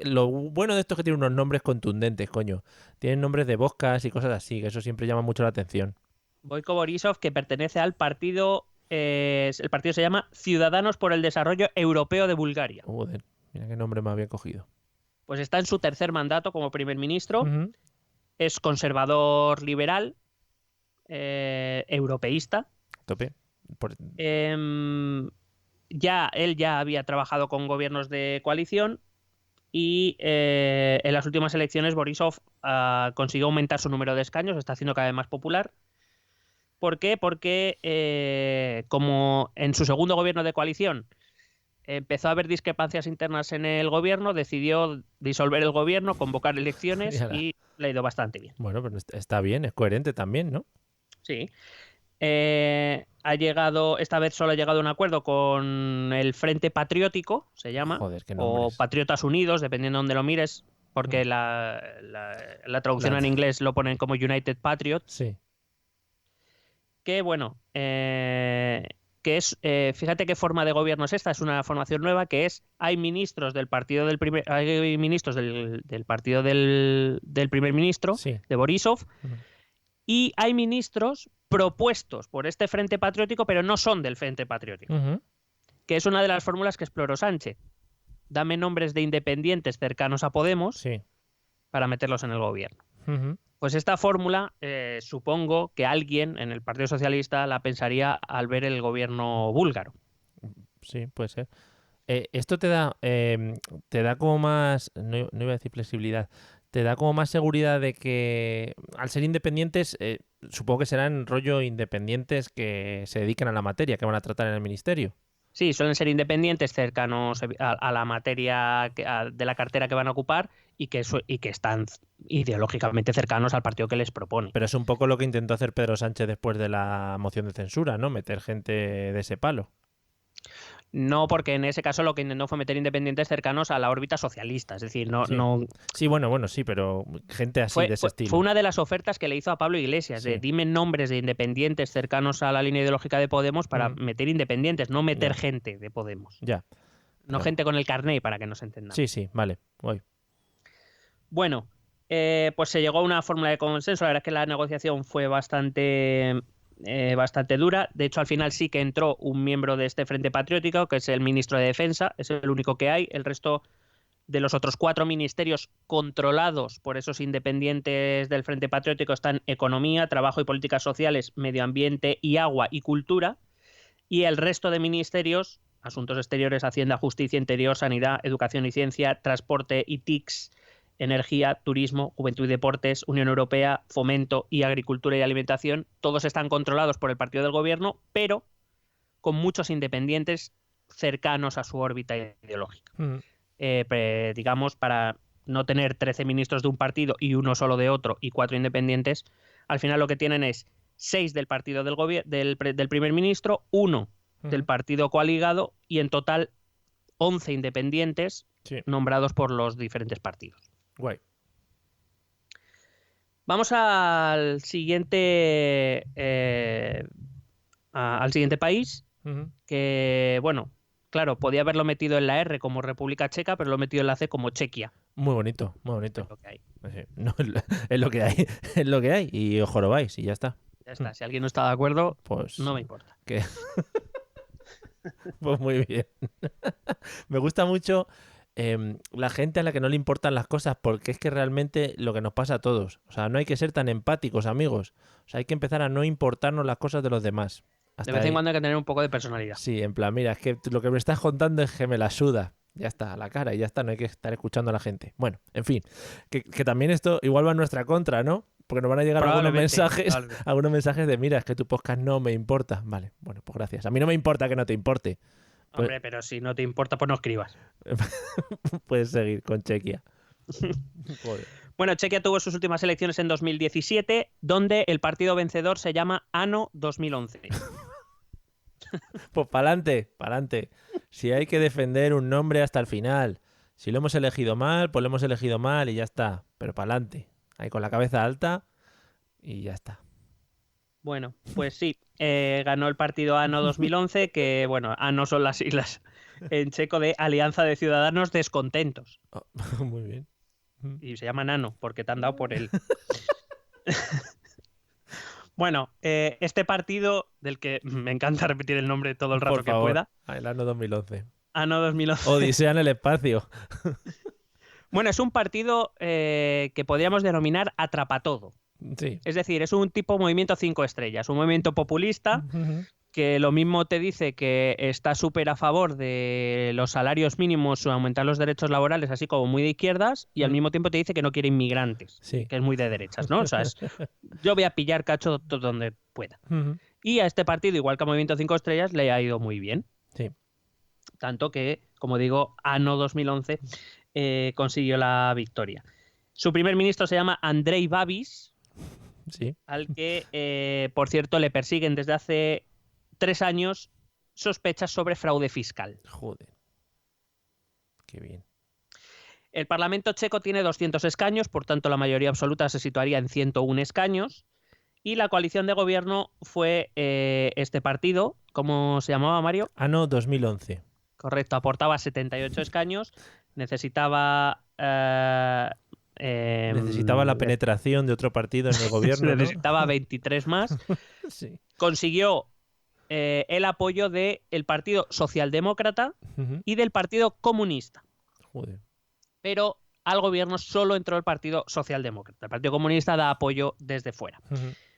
lo bueno de esto es que tiene unos nombres contundentes, coño. Tienen nombres de vodkas y cosas así, que eso siempre llama mucho la atención. Boyko Borisov, que pertenece al partido, el partido se llama Ciudadanos por el Desarrollo Europeo de Bulgaria. Joder, mira qué nombre más bien cogido. Pues está en su tercer mandato como primer ministro. Ujú. Es conservador liberal, europeísta. Tope. Él ya había trabajado con gobiernos de coalición y en las últimas elecciones Borisov consiguió aumentar su número de escaños, está haciendo cada vez más popular. ¿Por qué? Porque como en su segundo gobierno de coalición empezó a haber discrepancias internas en el gobierno, decidió disolver el gobierno, convocar elecciones y le ha ido bastante bien. Bueno, pero está bien, es coherente también, ¿no? Sí. Esta vez solo ha llegado a un acuerdo con el Frente Patriótico, se llama, Joder, qué o nombres. Patriotas Unidos, dependiendo de donde lo mires, porque la traducción en inglés lo ponen como United Patriots. Sí. Que bueno, fíjate qué forma de gobierno es esta, es una formación nueva que hay ministros del partido del primer ministro, Sí. de Borisov, Ujú. y hay ministros propuestos por este Frente Patriótico, pero no son del Frente Patriótico, Ujú. que es una de las fórmulas que exploró Sánchez. Dame nombres de independientes cercanos a Podemos Sí. para meterlos en el gobierno. Ujú. Pues esta fórmula, supongo que alguien en el Partido Socialista la pensaría al ver el gobierno búlgaro. Sí, puede ser. Esto te da como más, no iba a decir flexibilidad, te da como más seguridad de que al ser independientes, supongo que serán rollo independientes que se dedican a la materia que van a tratar en el ministerio. Sí, suelen ser independientes cercanos a la materia de la cartera que van a ocupar y que están ideológicamente cercanos al partido que les propone. Pero es un poco lo que intentó hacer Pedro Sánchez después de la moción de censura, ¿no? Meter gente de ese palo. No, porque en ese caso lo que intentó fue meter independientes cercanos a la órbita socialista. Es decir, no. Sí, bueno, sí, pero gente así de ese estilo. Fue una de las ofertas que le hizo a Pablo Iglesias, de dime nombres de independientes cercanos a la línea ideológica de Podemos para meter independientes, no meter gente de Podemos. Ya. No gente con el carné, para que nos entendamos. Sí, vale. Voy. Bueno, pues se llegó a una fórmula de consenso. La verdad es que la negociación fue bastante dura. De hecho, al final sí que entró un miembro de este Frente Patriótico, que es el ministro de Defensa. Es el único que hay. El resto de los otros 4 ministerios controlados por esos independientes del Frente Patriótico están Economía, Trabajo y Políticas Sociales, Medio Ambiente y Agua y Cultura. Y el resto de ministerios, Asuntos Exteriores, Hacienda, Justicia, Interior, Sanidad, Educación y Ciencia, Transporte y TICs, Energía, Turismo, Juventud y Deportes, Unión Europea, Fomento y Agricultura y Alimentación, todos están controlados por el partido del gobierno, pero con muchos independientes cercanos a su órbita ideológica. Digamos, para no tener 13 ministros de un partido y uno solo de otro y 4 independientes, al final lo que tienen es 6 del partido del primer ministro, 1 del partido coaligado y en total 11 independientes nombrados por los diferentes partidos. Guay. Vamos al siguiente país, que, bueno, claro, podía haberlo metido en la R como República Checa, pero lo he metido en la C como Chequia. Muy bonito, muy bonito. Es lo que hay. No, es lo que hay, es lo que hay. Y os jorobáis y ya está. Ya está. Si alguien no está de acuerdo, pues no me importa. Pues muy bien. Me gusta mucho la gente a la que no le importan las cosas, porque es que realmente lo que nos pasa a todos. O sea, no hay que ser tan empáticos, amigos. O sea, hay que empezar a no importarnos las cosas de los demás. De vez en cuando hay que tener un poco de personalidad. Sí, en plan, mira, es que lo que me estás contando es que me la suda. Ya está, a la cara y ya está, no hay que estar escuchando a la gente. Bueno, en fin, que también esto igual va en nuestra contra, ¿no? Porque nos van a llegar algunos mensajes de, mira, es que tu podcast no me importa. Vale, bueno, pues gracias. A mí no me importa que no te importe. Hombre, pero si no te importa, pues no escribas. Puedes seguir con Chequia. Joder. Bueno, Chequia tuvo sus últimas elecciones en 2017, donde el partido vencedor se llama ANO 2011. Pues pa'lante. Si hay que defender un nombre hasta el final. Si lo hemos elegido mal, pues lo hemos elegido mal y ya está. Pero pa'lante. Ahí con la cabeza alta y ya está. Bueno, pues sí. Ganó el partido ANO 2011, que, bueno, ANO son las siglas en checo de Alianza de Ciudadanos Descontentos. Oh, muy bien. Y se llaman ANO, porque te han dado por él. Bueno, este partido, del que me encanta repetir el nombre todo el rato por favor, que pueda. El ANO 2011. ANO 2011. Odisea en el espacio. Bueno, es un partido que podríamos denominar atrapatodo. Sí. Es decir, es un tipo movimiento 5 estrellas, un movimiento populista que lo mismo te dice que está súper a favor de los salarios mínimos o aumentar los derechos laborales, así como muy de izquierdas, y al mismo tiempo te dice que no quiere inmigrantes, sí, que es muy de derechas, ¿no? O sea, yo voy a pillar cacho donde pueda. Y a este partido, igual que a Movimiento 5 Estrellas, le ha ido muy bien. Sí. Tanto que, como digo, ANO 2011 consiguió la victoria. Su primer ministro se llama Andrei Babis, sí, al que, por cierto, le persiguen desde hace 3 años sospechas sobre fraude fiscal. Joder. Qué bien. El Parlamento checo tiene 200 escaños, por tanto la mayoría absoluta se situaría en 101 escaños. Y la coalición de gobierno fue este partido, ¿cómo se llamaba, Mario? ANO 2011. Correcto, aportaba 78 escaños, necesitaba... necesitaba la penetración de otro partido en el gobierno. Necesitaba, ¿no? 23 más. Sí. Consiguió el apoyo del Partido Socialdemócrata y del Partido Comunista. Joder. Pero al gobierno solo entró el Partido Socialdemócrata. El Partido Comunista da apoyo desde fuera.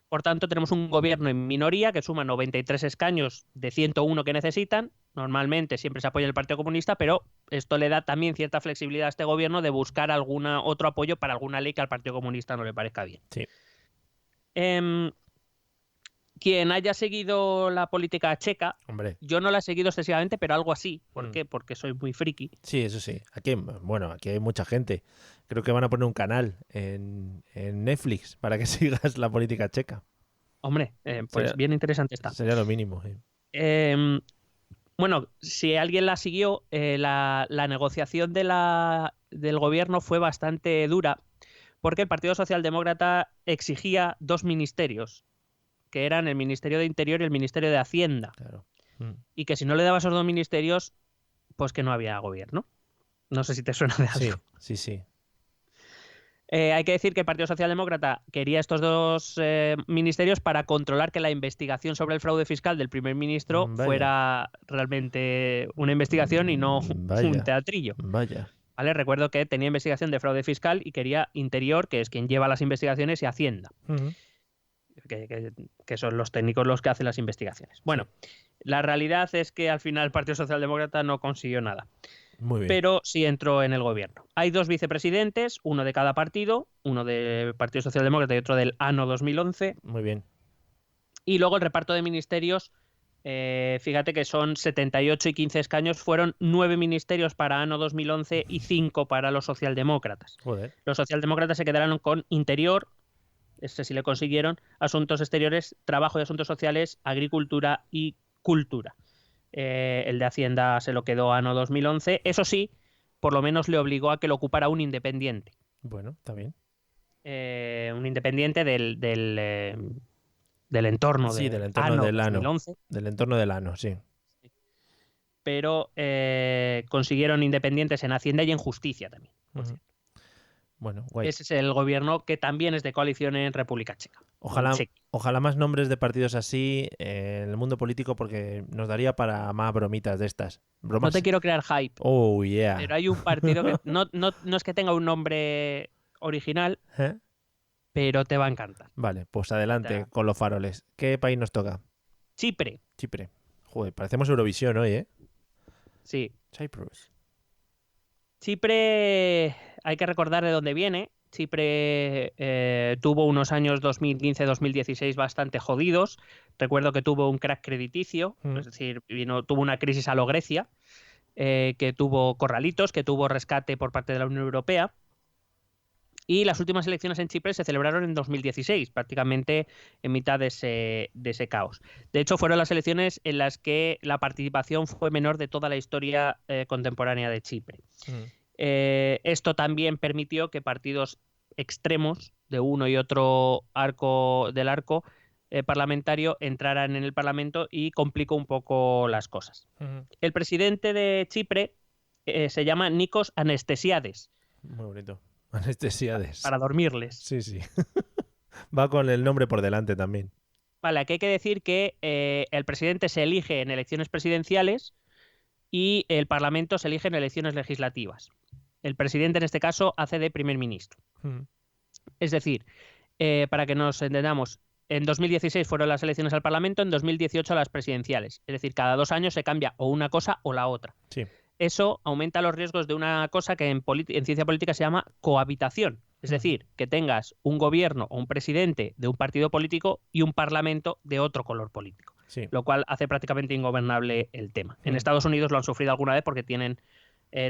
Por tanto, tenemos un gobierno en minoría que suma 93 escaños de 101 que necesitan. Normalmente siempre se apoya el Partido Comunista, pero esto le da también cierta flexibilidad a este gobierno de buscar otro apoyo para alguna ley que al Partido Comunista no le parezca bien. Sí. Quien haya seguido la política checa, hombre, yo no la he seguido excesivamente, pero algo así. ¿Por qué? Porque soy muy friki. Sí, eso sí. Aquí hay mucha gente. Creo que van a poner un canal en Netflix para que sigas la política checa. Hombre, pues sería, bien interesante está. Sería lo mínimo. Bueno, si alguien la siguió, la negociación del gobierno fue bastante dura porque el Partido Socialdemócrata exigía 2 ministerios, que eran el Ministerio de Interior y el Ministerio de Hacienda. Claro. Y que si no le daba esos 2 ministerios, pues que no había gobierno. No sé si te suena de algo. Sí. Hay que decir que el Partido Socialdemócrata quería estos 2 ministerios para controlar que la investigación sobre el fraude fiscal del primer ministro fuera realmente una investigación y no un teatrillo. Vaya. ¿Vale? Recuerdo que tenía investigación de fraude fiscal y quería Interior, que es quien lleva las investigaciones, y Hacienda. Que son los técnicos los que hacen las investigaciones. Bueno, la realidad es que al final el Partido Socialdemócrata no consiguió nada. Muy bien. Pero sí entró en el gobierno. Hay 2 vicepresidentes, uno de cada partido, uno del Partido Socialdemócrata y otro del ANO 2011. Muy bien. Y luego el reparto de ministerios, fíjate que son 78 y 15 escaños, fueron 9 ministerios para ANO 2011 y 5 para los socialdemócratas. Joder. Los socialdemócratas se quedaron con Interior, ese sí le consiguieron, Asuntos Exteriores, Trabajo y Asuntos Sociales, Agricultura y Cultura. El de Hacienda se lo quedó ANO 2011. Eso sí, por lo menos le obligó a que lo ocupara un independiente. Bueno, está bien. Un independiente del entorno, sí, del entorno del ANO. 2011. Del entorno del ANO, sí. Pero consiguieron independientes en Hacienda y en Justicia también. Bueno, guay. Ese es el gobierno que también es de coalición en República Checa. Ojalá más nombres de partidos así en el mundo político, porque nos daría para más bromitas de estas. No te quiero crear hype, Oh, yeah. pero hay un partido que no es que tenga un nombre original, ¿Eh? pero te va a encantar. Vale, pues adelante con los faroles. ¿Qué país nos toca? Chipre. Chipre. Joder, parecemos Eurovisión hoy, ¿eh? Sí. Cyprus. Chipre, hay que recordar de dónde viene. Chipre tuvo unos años 2015-2016 bastante jodidos. Recuerdo que tuvo un crack crediticio, es decir, tuvo una crisis a lo Grecia, que tuvo corralitos, que tuvo rescate por parte de la Unión Europea. Y las últimas elecciones en Chipre se celebraron en 2016, prácticamente en mitad de ese caos. De hecho, fueron las elecciones en las que la participación fue menor de toda la historia contemporánea de Chipre. Esto también permitió que partidos extremos de uno y otro arco parlamentario entraran en el Parlamento y complicó un poco las cosas. El presidente de Chipre se llama Nikos Anastasiades. Muy bonito. Anestesiades. Para dormirles. Sí, sí. Va con el nombre por delante también. Vale, aquí hay que decir que el presidente se elige en elecciones presidenciales y el Parlamento se elige en elecciones legislativas. El presidente en este caso hace de primer ministro. Es decir, para que nos entendamos, en 2016 fueron las elecciones al Parlamento, en 2018 las presidenciales. Es decir, cada 2 años se cambia o una cosa o la otra. Sí. Eso aumenta los riesgos de una cosa que en ciencia política se llama cohabitación. Es decir, que tengas un gobierno o un presidente de un partido político y un parlamento de otro color político. Sí. Lo cual hace prácticamente ingobernable el tema. En Estados Unidos lo han sufrido alguna vez porque tienen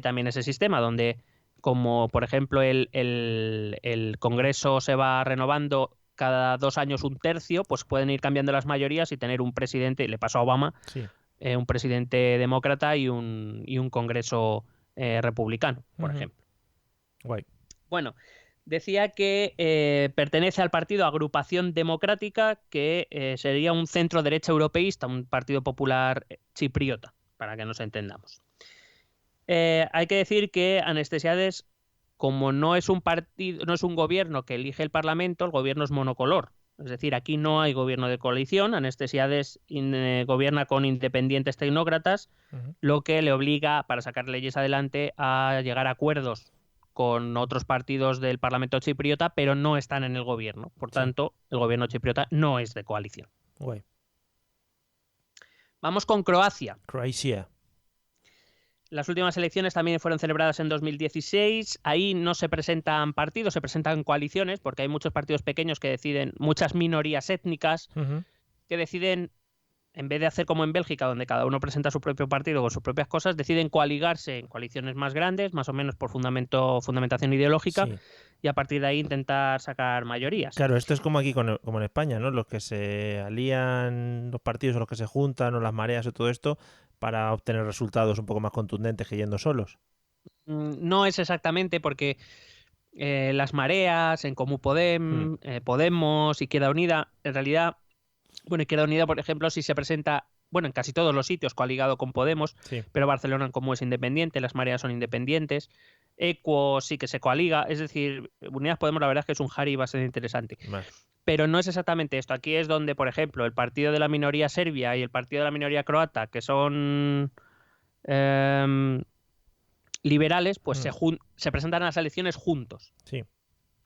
también ese sistema donde, como por ejemplo el Congreso se va renovando cada 2 años un tercio, pues pueden ir cambiando las mayorías y tener un presidente, le pasó a Obama, Sí. Un presidente demócrata y un Congreso republicano, por ejemplo. Guay. Bueno, decía que pertenece al partido Agrupación Democrática, que sería un centro derecha europeísta, un partido popular chipriota, para que nos entendamos. Hay que decir que Anastasiades, como no es un partido, no es un gobierno que elige el Parlamento, el gobierno es monocolor. Es decir, aquí no hay gobierno de coalición. Anastasiades gobierna con independientes tecnócratas, lo que le obliga, para sacar leyes adelante, a llegar a acuerdos con otros partidos del Parlamento chipriota, pero no están en el gobierno. Por tanto, el gobierno chipriota no es de coalición. Guay. Vamos con Croacia. Croacia. Las últimas elecciones también fueron celebradas en 2016. Ahí no se presentan partidos, se presentan coaliciones, porque hay muchos partidos pequeños que deciden, muchas minorías étnicas, que deciden, en vez de hacer como en Bélgica, donde cada uno presenta su propio partido con sus propias cosas, deciden coaligarse en coaliciones más grandes, más o menos por fundamentación ideológica, y a partir de ahí intentar sacar mayorías. Claro, esto es como aquí, como en España, ¿no? Los que se alían, los partidos o los que se juntan, o las mareas o todo esto, para obtener resultados un poco más contundentes que yendo solos. No es exactamente, porque las mareas, en Comú Podem, Podemos, Izquierda Unida, en realidad, bueno, Izquierda Unida, por ejemplo, si se presenta, bueno, en casi todos los sitios coaligado con Podemos, pero Barcelona en Comú es independiente, las mareas son independientes, Equo sí que se coaliga, es decir, Unidas Podemos la verdad es que es un jari bastante interesante. Vale. Pero no es exactamente esto. Aquí es donde, por ejemplo, el partido de la minoría serbia y el partido de la minoría croata, que son liberales, pues se presentan a las elecciones juntos. Sí.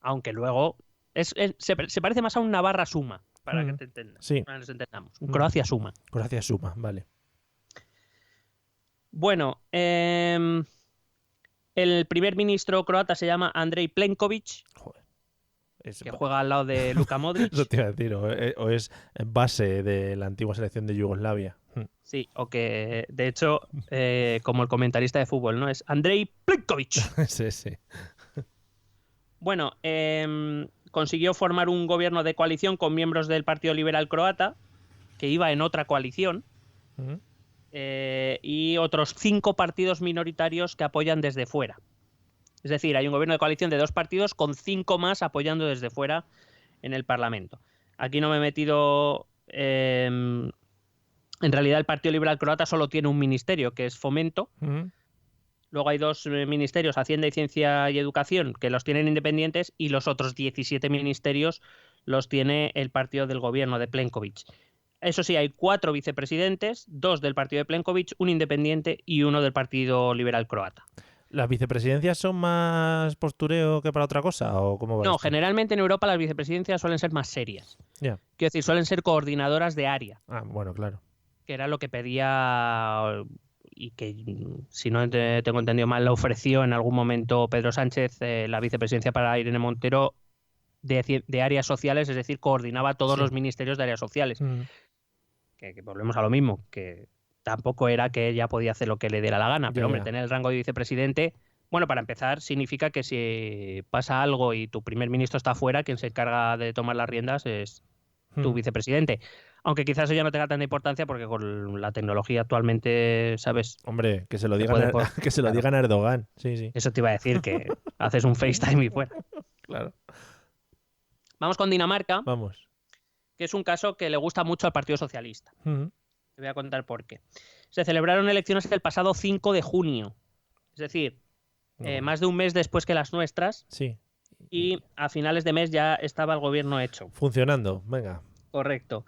Aunque luego se parece más a un Navarra Suma, para que te entiendas. Sí. Para que nos entendamos. Un Croacia Suma. Croacia Suma, vale. Bueno, el primer ministro croata se llama Andrej Plenković. Joder. Que juega al lado de Luka Modric. Eso te iba a decir, o es base de la antigua selección de Yugoslavia. Sí, o que de hecho, como el comentarista de fútbol, ¿no? Es Andrej Plenković. Sí. Bueno, consiguió formar un gobierno de coalición con miembros del Partido Liberal Croata, que iba en otra coalición, y otros 5 partidos minoritarios que apoyan desde fuera. Es decir, hay un gobierno de coalición de 2 partidos con 5 más apoyando desde fuera en el Parlamento. Aquí no me he metido... en realidad el Partido Liberal Croata solo tiene un ministerio, que es Fomento, Luego hay 2 ministerios, Hacienda y Ciencia y Educación, que los tienen independientes, y los otros 17 ministerios los tiene el partido del gobierno de Plenković. Eso sí, hay 4 vicepresidentes, 2 del partido de Plenković, un independiente y uno del Partido Liberal Croata. ¿Las vicepresidencias son más postureo que para otra cosa? ¿O cómo va No, esto? generalmente en Europa las vicepresidencias suelen ser más serias. Ya. Quiero decir, suelen ser coordinadoras de área, Ah, bueno, claro. que era lo que pedía y que, si no tengo entendido mal, la ofreció en algún momento Pedro Sánchez, la vicepresidencia para Irene Montero de áreas sociales, es decir, coordinaba todos Sí. los ministerios de áreas sociales. Que volvemos a lo mismo, que tampoco era que ella podía hacer lo que le diera la gana, pero hombre, tener el rango de vicepresidente, bueno, para empezar, significa que si pasa algo y tu primer ministro está fuera, quien se encarga de tomar las riendas es tu vicepresidente. Aunque quizás eso ya no tenga tanta importancia porque con la tecnología actualmente, ¿sabes? Hombre, que se lo Te digan, pueden que se lo digan a Erdogan. Sí, sí. Eso te iba a decir, que haces un FaceTime y fuera. Claro. Vamos con Dinamarca, Vamos. que es un caso que le gusta mucho al Partido Socialista. Te voy a contar por qué. Se celebraron elecciones el pasado 5 de junio. Es decir, más de un mes después que las nuestras. Sí. Y a finales de mes ya estaba el gobierno hecho. Funcionando, venga. Correcto.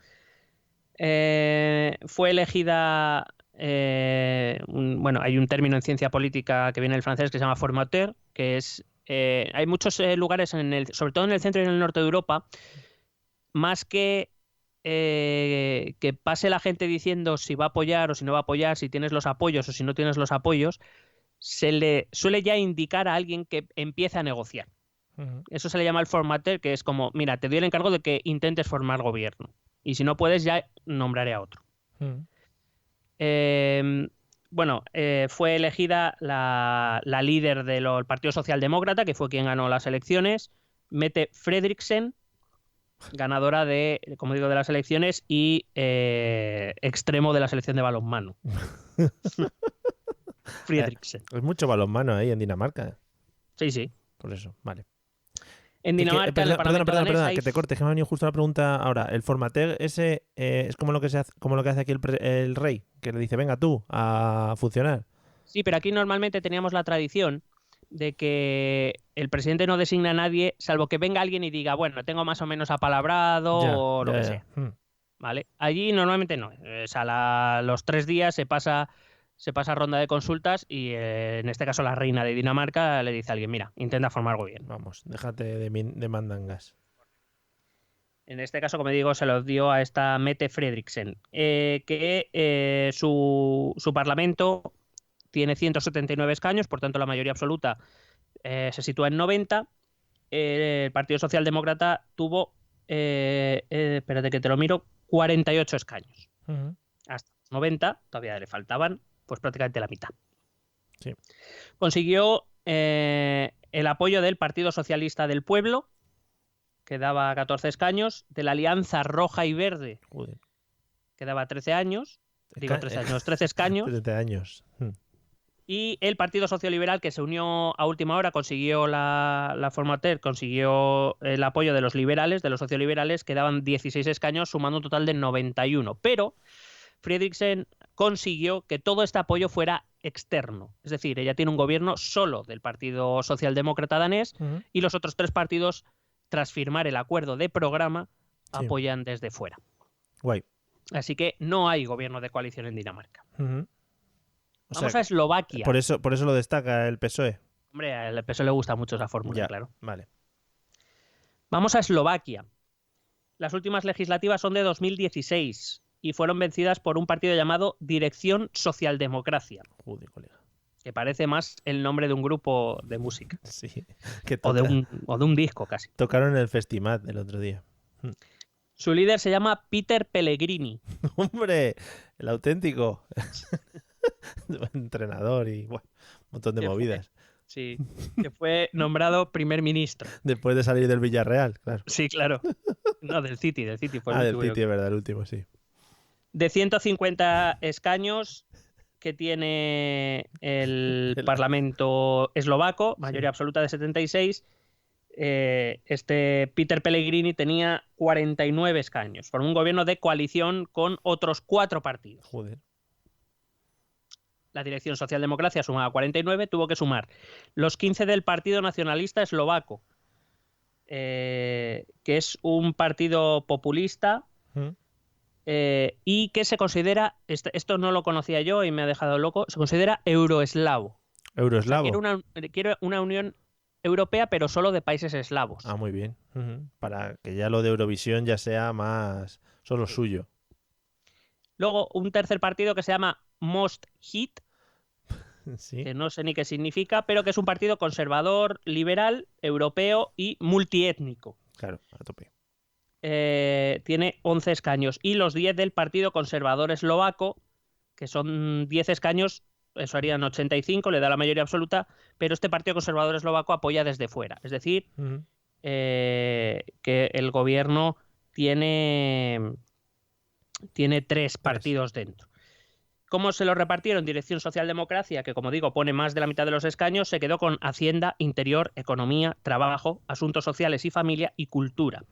Fue elegida... bueno, hay un término en ciencia política que viene del francés que se llama formateur, que es... hay muchos lugares, sobre todo en el centro y en el norte de Europa, más que pase la gente diciendo si va a apoyar o si no va a apoyar, si tienes los apoyos o si no tienes los apoyos, se le suele ya indicar a alguien que empiece a negociar. Eso se le llama el formateur, que es como, mira, te doy el encargo de que intentes formar gobierno. Y si no puedes, ya nombraré a otro. Bueno, fue elegida la líder del Partido Socialdemócrata, que fue quien ganó las elecciones, Mette Frederiksen, ganadora de, como digo, de las elecciones y extremo de la selección de balonmano. Frederiksen. Es mucho balonmano ahí en Dinamarca. Sí, sí. Por eso, vale. En Dinamarca, perdona, que te cortes, que me ha venido justo la pregunta ahora. El formateur ese es como lo que hace aquí el rey, que le dice, venga tú, a funcionar. Sí, pero aquí normalmente teníamos la tradición de que el presidente no designa a nadie, salvo que venga alguien y diga, bueno, tengo más o menos apalabrado o lo que sea. ¿Vale? Allí normalmente no. O sea, los 3 días se pasa ronda de consultas y en este caso la reina de Dinamarca le dice a alguien, mira, intenta formar gobierno. Vamos, déjate de mandangas. En este caso, como digo, se lo dio a esta Mette Frederiksen, que su parlamento tiene 179 escaños, por tanto la mayoría absoluta se sitúa en 90. El Partido Socialdemócrata tuvo, espérate que te lo miro, 48 escaños. Hasta los 90, todavía le faltaban pues prácticamente la mitad. Sí. Consiguió el apoyo del Partido Socialista del Pueblo, que daba 14 escaños, de la Alianza Roja y Verde, que daba 13 años, 13 escaños. 13 años. Y el Partido Socioliberal, que se unió a última hora, consiguió la formateur, consiguió el apoyo de los liberales, de los socioliberales, que daban 16 escaños, sumando un total de 91. Pero Frederiksen consiguió que todo este apoyo fuera externo. Es decir, ella tiene un gobierno solo del Partido Socialdemócrata danés y los otros 3 partidos, tras firmar el acuerdo de programa, apoyan desde fuera. Guay. Así que no hay gobierno de coalición en Dinamarca. Vamos a Eslovaquia. Por eso lo destaca el PSOE. Hombre, al PSOE le gusta mucho esa fórmula, claro. Vale. Vamos a Eslovaquia. Las últimas legislativas son de 2016 y fueron vencidas por un partido llamado Dirección Socialdemocracia. Joder, colega. Que parece más el nombre de un grupo de música. Sí. O de un disco, casi. Tocaron en el Festimat el otro día. Su líder se llama Peter Pellegrini. ¡Hombre! El auténtico. Entrenador y un montón de movidas. Sí, que fue nombrado primer ministro. Después de salir del Villarreal, claro. Sí, claro. No, del City fue el último. Del City, es verdad, el último, sí. De 150 escaños que tiene el Parlamento eslovaco, mayoría absoluta de 76, este Peter Pellegrini tenía 49 escaños. Formó un gobierno de coalición con otros 4 partidos. Joder. La Dirección Socialdemocracia sumaba 49, tuvo que sumar los 15 del Partido Nacionalista Eslovaco, que es un partido populista y que se considera, esto no lo conocía yo y me ha dejado loco, se considera euroeslavo. Euroeslavo. O sea, quiere una Unión Europea, pero solo de países eslavos. Ah, muy bien. Para que ya lo de Eurovisión ya sea más solo suyo. Luego, un tercer partido que se llama Most Hit, Sí. que no sé ni qué significa, pero que es un partido conservador, liberal, europeo y multiétnico. Claro, a tope. Tiene 11 escaños. Y los 10 del Partido Conservador Eslovaco, que son 10 escaños, eso harían 85, le da la mayoría absoluta, pero este Partido Conservador Eslovaco apoya desde fuera. Es decir, que el gobierno tiene 3 partidos dentro. ¿Cómo se lo repartieron? Dirección Socialdemocracia, que como digo pone más de la mitad de los escaños, se quedó con Hacienda, Interior, Economía, Trabajo, Asuntos Sociales y Familia y Cultura.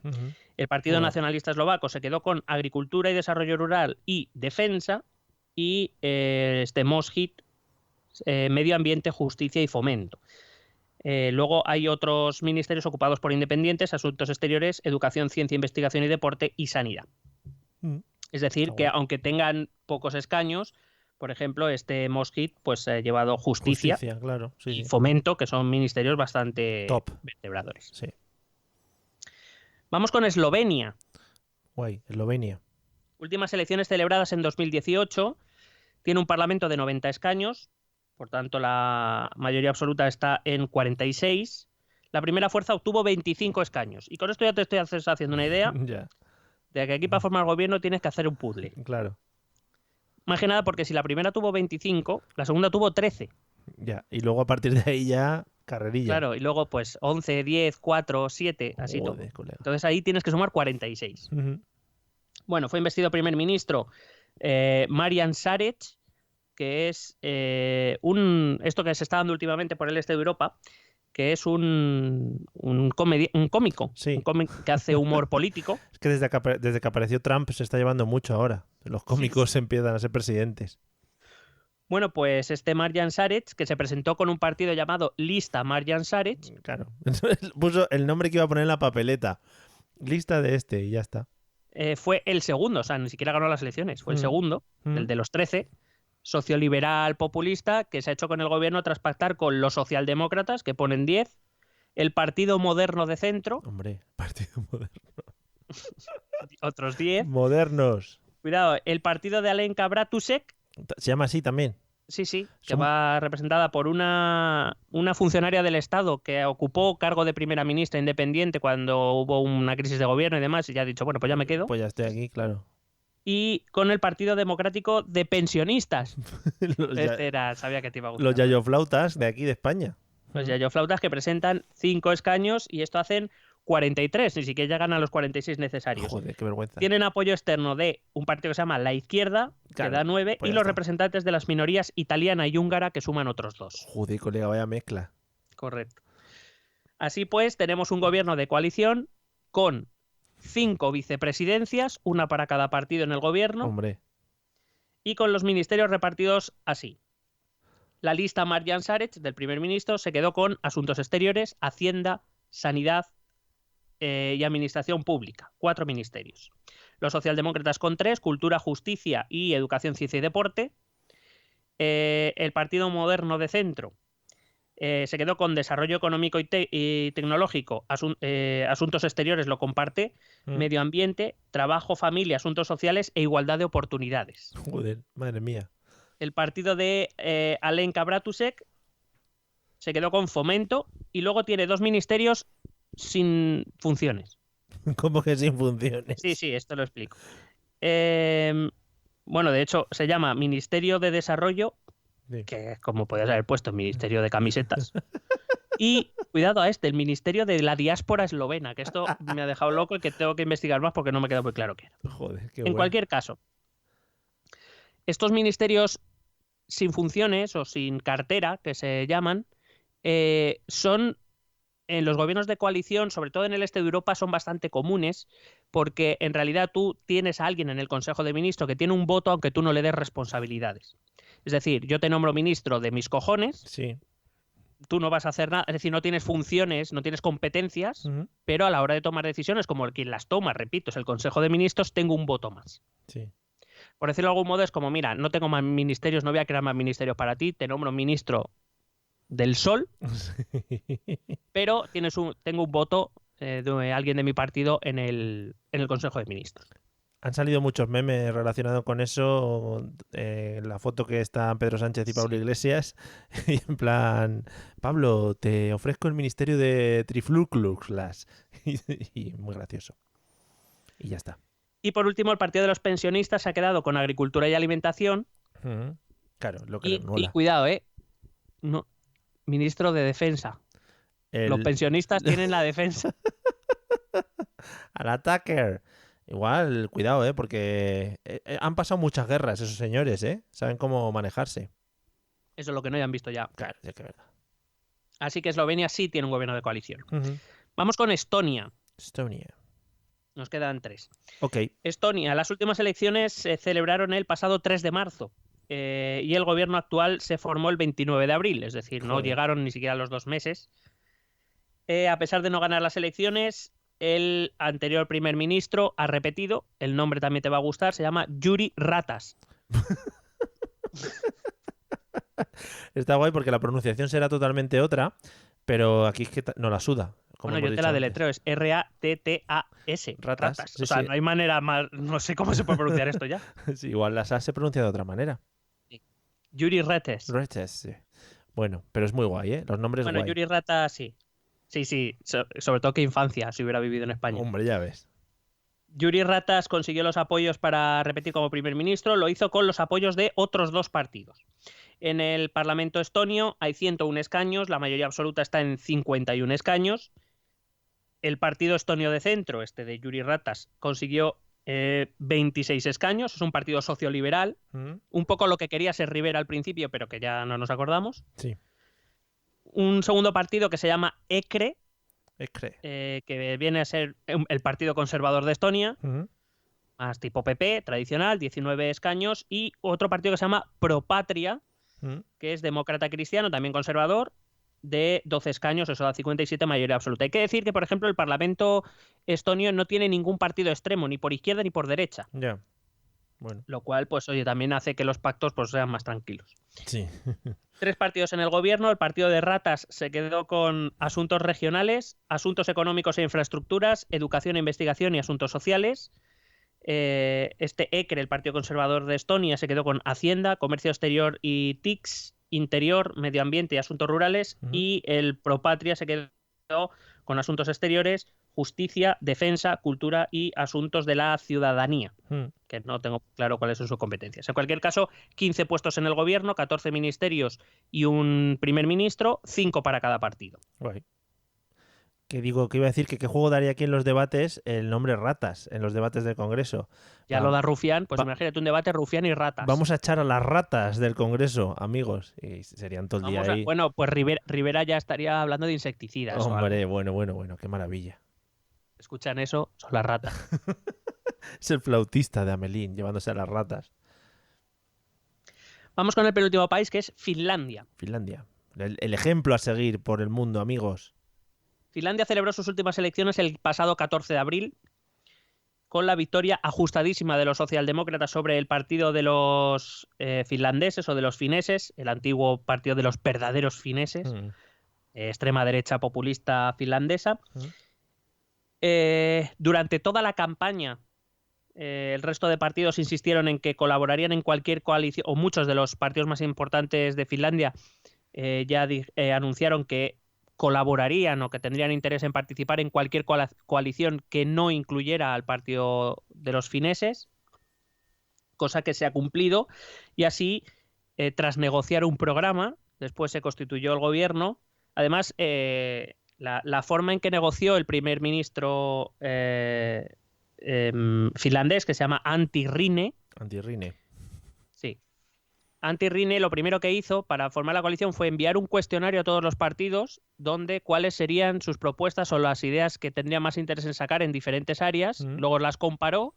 El Partido Nacionalista Eslovaco se quedó con Agricultura y Desarrollo Rural y Defensa, y Most Hit, Medio Ambiente, Justicia y Fomento. Luego hay otros ministerios ocupados por independientes: Asuntos Exteriores, Educación, Ciencia, Investigación y Deporte y Sanidad. Es decir, que aunque tengan pocos escaños, por ejemplo, Most Hit pues ha llevado Justicia claro, y Fomento, que son ministerios bastante top, vertebradores. Sí. Vamos con Eslovenia. Guay, Eslovenia. Últimas elecciones celebradas en 2018. Tiene un parlamento de 90 escaños, por tanto la mayoría absoluta está en 46. La primera fuerza obtuvo 25 escaños. Y con esto ya te estoy haciendo una idea de que aquí para formar gobierno tienes que hacer un puzzle. Claro. Más que nada porque si la primera tuvo 25, la segunda tuvo 13. Ya, y luego a partir de ahí ya carrerilla. Claro, y luego pues 11, 10, 4, 7, así todo. Colega. Entonces ahí tienes que sumar 46. Bueno, fue investido primer ministro Marian Šarec, que es esto que se está dando últimamente por el este de Europa, que es un cómico, sí, un cómico que hace humor político. Es que desde que apareció Trump se está llevando mucho ahora. Los cómicos empiezan a ser presidentes. Bueno, pues Marian Šarec, que se presentó con un partido llamado Lista Marian Šarec. Claro, puso el nombre que iba a poner en la papeleta. Lista de y ya está. Fue el segundo, o sea, ni siquiera ganó las elecciones, fue el segundo, el de los 13, socioliberal populista, que se ha hecho con el gobierno tras pactar con los socialdemócratas, que ponen 10, el Partido Moderno de Centro. Hombre, Partido Moderno. Otros 10. Modernos. Cuidado, el partido de Alenka Bratušek. Se llama así también. Sí, que va representada por una funcionaria del Estado que ocupó cargo de primera ministra independiente cuando hubo una crisis de gobierno y demás, y ya ha dicho, bueno, pues ya me quedo. Pues ya estoy aquí, claro. Y con el Partido Democrático de Pensionistas. Sabía que te iba a gustar. Los yayoflautas de aquí, de España. Los yayoflautas que presentan 5 escaños y esto hacen 43, ni siquiera llegan a los 46 necesarios. Joder, qué vergüenza. Tienen apoyo externo de un partido que se llama La Izquierda, que da 9, pues y los representantes de las minorías italiana y húngara, que suman otros 2. Joder, colega, vaya mezcla. Correcto. Así pues, tenemos un gobierno de coalición con 5 vicepresidencias, una para cada partido en el gobierno. Hombre. Y con los ministerios repartidos así. La lista Marian Šarec, del primer ministro, se quedó con Asuntos Exteriores, Hacienda, Sanidad y Administración Pública. 4 ministerios. Los socialdemócratas con 3, Cultura, Justicia y Educación, Ciencia y Deporte. El Partido Moderno de Centro se quedó con Desarrollo Económico y Tecnológico. Asuntos Exteriores lo comparte. Medio Ambiente, Trabajo, Familia, Asuntos Sociales e Igualdad de Oportunidades. Joder, madre mía. El partido de Alenka Bratušek se quedó con Fomento y luego tiene 2 ministerios sin funciones. ¿Cómo que sin funciones? Sí, esto lo explico. Bueno, de hecho, se llama Ministerio de Desarrollo, que es como podías haber puesto, Ministerio de Camisetas. Y, cuidado a el Ministerio de la Diáspora Eslovena, que esto me ha dejado loco y que tengo que investigar más porque no me queda muy claro qué era. Joder, qué En cualquier caso, estos ministerios sin funciones o sin cartera, que se llaman, son en los gobiernos de coalición, sobre todo en el este de Europa, son bastante comunes porque en realidad tú tienes a alguien en el Consejo de Ministros que tiene un voto aunque tú no le des responsabilidades. Es decir, yo te nombro ministro de mis cojones, Sí. tú no vas a hacer nada, es decir, no tienes funciones, no tienes competencias, Ujú. pero a la hora de tomar decisiones, como el quien las toma, repito, es el Consejo de Ministros, tengo un voto más. Sí. Por decirlo de algún modo, es como, mira, no tengo más ministerios, no voy a crear más ministerios para ti, te nombro ministro del Sol, pero tengo un voto de alguien de mi partido en el Consejo de Ministros. Han salido muchos memes relacionados con eso. La foto que están Pedro Sánchez y Pablo Iglesias. Y en plan, Pablo, te ofrezco el ministerio de Trifluclux. Y muy gracioso. Y ya está. Y por último, el Partido de los Pensionistas se ha quedado con Agricultura y Alimentación. Ujú. Claro, lo que Y les mola. cuidado, no, ministro de Defensa. Los pensionistas tienen la defensa. Al attacker. Igual, cuidado, porque han pasado muchas guerras esos señores, saben cómo manejarse. Eso es lo que no hayan visto ya. Claro, sí que es verdad. Así que Eslovenia sí tiene un gobierno de coalición. Ujú. Vamos con Estonia. Estonia. Nos quedan 3. Ok. Estonia, las últimas elecciones se celebraron el pasado 3 de marzo y el gobierno actual se formó el 29 de abril, es decir, no Joder. llegaron ni siquiera los 2 meses. A pesar de no ganar las elecciones, el anterior primer ministro ha repetido, el nombre también te va a gustar, se llama Jüri Ratas. Está guay porque la pronunciación será totalmente otra, pero aquí es que no la suda. Como Bueno, hemos yo te dicho la antes. deletreo, es R-A-T-T-A-S. Ratas. Sí, O sea, sí. no hay manera más, no sé cómo se puede pronunciar esto ya. Sí, igual las A se pronuncia de otra manera. Jüri Ratas. Ratas, sí. Bueno, pero es muy guay, Los nombres Bueno, guay. Jüri Ratas sí. Sí, sobre todo que infancia, si hubiera vivido en España. Hombre, ya ves. Jüri Ratas consiguió los apoyos para repetir como primer ministro, lo hizo con los apoyos de otros 2 partidos. En el Parlamento estonio hay 101 escaños, la mayoría absoluta está en 51 escaños. El Partido Estonio de Centro, de Jüri Ratas, consiguió 26 escaños, es un partido socioliberal, un poco lo que quería ser Rivera al principio, pero que ya no nos acordamos. Sí. Un segundo partido que se llama ECRE, Ecre. que viene a ser el Partido Conservador de Estonia, Ujú. más tipo PP, tradicional, 19 escaños, y otro partido que se llama Propatria, Ujú. que es demócrata cristiano, también conservador, de 12 escaños, eso da 57, mayoría absoluta. Hay que decir que, por ejemplo, el Parlamento estonio no tiene ningún partido extremo, ni por izquierda ni por derecha, Ya. Bueno. lo cual, pues, oye, también hace que los pactos pues, sean más tranquilos. Sí. 3 partidos en el gobierno. El partido de Ratas se quedó con asuntos regionales, asuntos económicos e infraestructuras, educación e investigación y asuntos sociales. ECRE, el Partido Conservador de Estonia, se quedó con Hacienda, Comercio Exterior y TICS, Interior, Medio Ambiente y Asuntos Rurales. Ujú. Y el Propatria se quedó con Asuntos Exteriores, Justicia, Defensa, Cultura y Asuntos de la Ciudadanía, que no tengo claro cuáles son sus competencias. En cualquier caso, 15 puestos en el gobierno, 14 ministerios y un primer ministro, 5 para cada partido. Guay. Que iba a decir que qué juego daría aquí en los debates el nombre Ratas, en los debates del Congreso. Ya Va- lo da Rufián, pues va- imagínate un debate Rufián y Ratas. Vamos a echar a las ratas del Congreso, amigos. Y serían todo el día ahí. Bueno, pues Rivera ya estaría hablando de insecticidas. o algo. Hombre, bueno, qué maravilla. Escuchan eso, son las ratas. Es el flautista de Amelín llevándose a las ratas. Vamos con el penúltimo país, que es Finlandia. Finlandia. El ejemplo a seguir por el mundo, amigos. Finlandia celebró sus últimas elecciones el pasado 14 de abril con la victoria ajustadísima de los socialdemócratas sobre el partido de los finlandeses o de los fineses, el antiguo partido de los verdaderos fineses, extrema derecha populista finlandesa. Durante toda la campaña, el resto de partidos insistieron en que colaborarían en cualquier coalición, o muchos de los partidos más importantes de Finlandia ya anunciaron que colaborarían o que tendrían interés en participar en cualquier coalición que no incluyera al partido de los fineses, cosa que se ha cumplido, y así, tras negociar un programa, después se constituyó el gobierno. Además, la forma en que negoció el primer ministro finlandés, que se llama Antti Rinne. Sí. Antti Rinne lo primero que hizo para formar la coalición fue enviar un cuestionario a todos los partidos donde cuáles serían sus propuestas o las ideas que tendrían más interés en sacar en diferentes áreas. Luego las comparó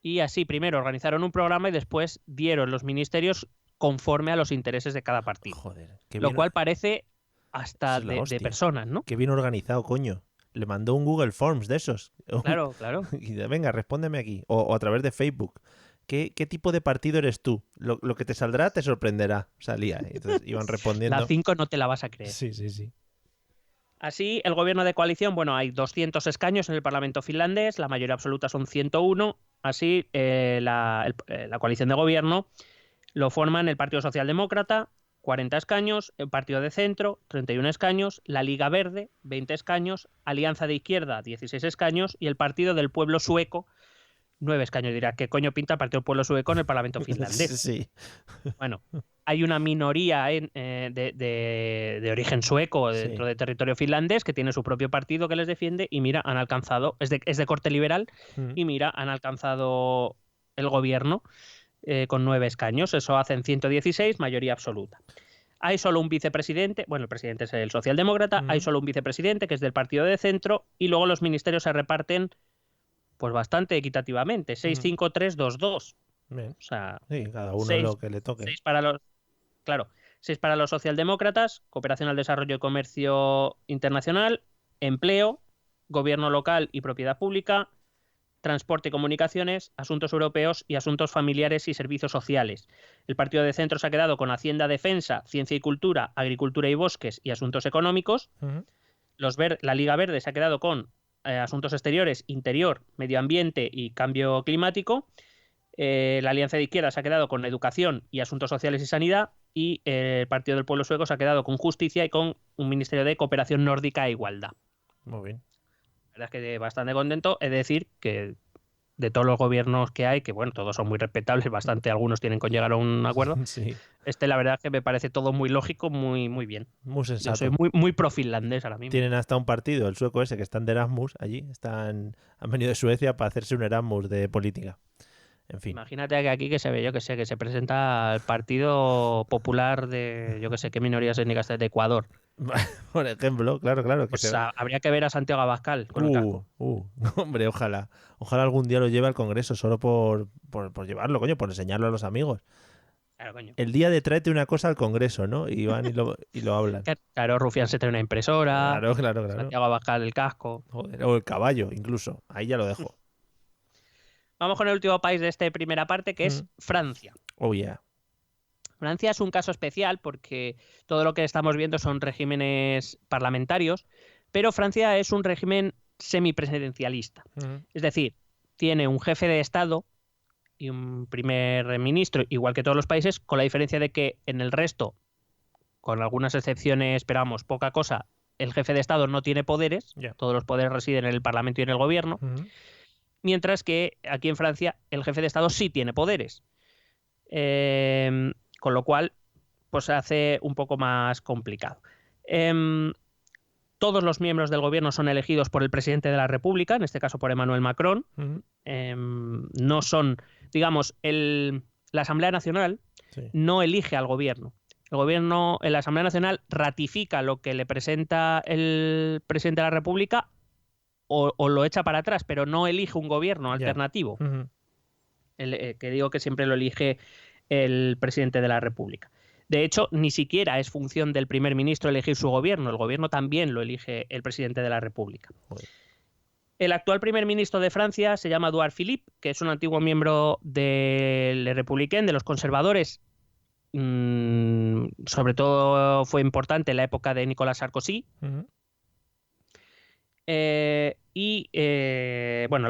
y así primero organizaron un programa y después dieron los ministerios conforme a los intereses de cada partido. Joder, lo cual parece hasta es la de hostia. personas, ¿no? Qué bien organizado, coño. Le mandó un Google Forms de esos. Claro, claro. Y de, venga, respóndeme aquí. O a través de Facebook. ¿Qué tipo de partido eres tú? Lo que te saldrá te sorprenderá. Salía. Entonces iban respondiendo. La 5 no te la vas a creer. Sí, sí, sí. Así, el gobierno de coalición, bueno, hay 200 escaños en el Parlamento finlandés, la mayoría absoluta son 101. Así, la coalición de gobierno lo forman el Partido Socialdemócrata, 40 escaños, el Partido de Centro, 31 escaños, la Liga Verde, 20 escaños, Alianza de Izquierda, 16 escaños y el Partido del Pueblo Sueco, 9 escaños. Dirá, ¿qué coño pinta el Partido del Pueblo Sueco en el Parlamento finlandés? Sí. Bueno, hay una minoría de origen sueco dentro de territorio finlandés que tiene su propio partido que les defiende y mira, han alcanzado, es de corte liberal, y mira, han alcanzado el gobierno con 9 escaños. Eso hacen 116, mayoría absoluta. Hay solo un vicepresidente, bueno, el presidente es el socialdemócrata, hay solo un vicepresidente que es del Partido de Centro y luego los ministerios se reparten pues bastante equitativamente, 6-5-3-2-2. Bien. O sea, sí, cada uno 6, lo que le toque. 6 para los socialdemócratas, cooperación al desarrollo y comercio internacional, empleo, gobierno local y propiedad pública, transporte y comunicaciones, asuntos europeos y asuntos familiares y servicios sociales. El Partido de Centro se ha quedado con Hacienda, Defensa, Ciencia y Cultura, Agricultura y Bosques y asuntos económicos. La Liga Verde se ha quedado con asuntos exteriores, interior, medio ambiente y cambio climático. La Alianza de Izquierda se ha quedado con educación y asuntos sociales y sanidad, y el Partido del Pueblo Sueco se ha quedado con justicia y con un ministerio de cooperación nórdica e igualdad. Muy bien. La verdad es que bastante contento. Es decir, que de todos los gobiernos que hay, que bueno, todos son muy respetables, bastante, algunos tienen con llegar a un acuerdo. Sí. La verdad es que me parece todo muy lógico, muy, muy bien. Muy sensato. Yo soy muy, muy pro finlandés ahora mismo. Tienen hasta un partido, el sueco ese, que están de Erasmus allí. Han venido de Suecia para hacerse un Erasmus de política. En fin. Imagínate que aquí que se presenta el Partido Popular de, yo que sé, qué minorías étnicas de Ecuador. Por ejemplo, claro. Pues habría que ver a Santiago Abascal con el casco. Hombre, ojalá algún día lo lleve al Congreso, solo por llevarlo, coño, por enseñarlo a los amigos. Claro, coño. El día de tráete una cosa al Congreso, ¿no? Y van y lo hablan. Claro, Rufián se trae una impresora. Claro. Santiago Abascal el casco. Joder, o el caballo, incluso. Ahí ya lo dejo. Vamos con el último país de esta primera parte, que es Francia. Oh, yeah. Francia es un caso especial porque todo lo que estamos viendo son regímenes parlamentarios, pero Francia es un régimen semipresidencialista. Es decir, tiene un jefe de Estado y un primer ministro, igual que todos los países, con la diferencia de que en el resto, con algunas excepciones, esperamos poca cosa, el jefe de Estado no tiene poderes, todos los poderes residen en el Parlamento y en el gobierno, mientras que aquí en Francia el jefe de Estado sí tiene poderes. Con lo cual, pues se hace un poco más complicado. Todos los miembros del gobierno son elegidos por el presidente de la República, en este caso por Emmanuel Macron. No son, digamos, la Asamblea Nacional no elige al gobierno. La Asamblea Nacional ratifica lo que le presenta el presidente de la República o lo echa para atrás, pero no elige un gobierno alternativo. Que digo que siempre lo elige el presidente de la República. De hecho, ni siquiera es función del primer ministro elegir su gobierno. El gobierno también lo elige el presidente de la República. El actual primer ministro de Francia se llama Édouard Philippe, que es un antiguo miembro del Les Républicains, de los conservadores. Sobre todo fue importante en la época de Nicolas Sarkozy. La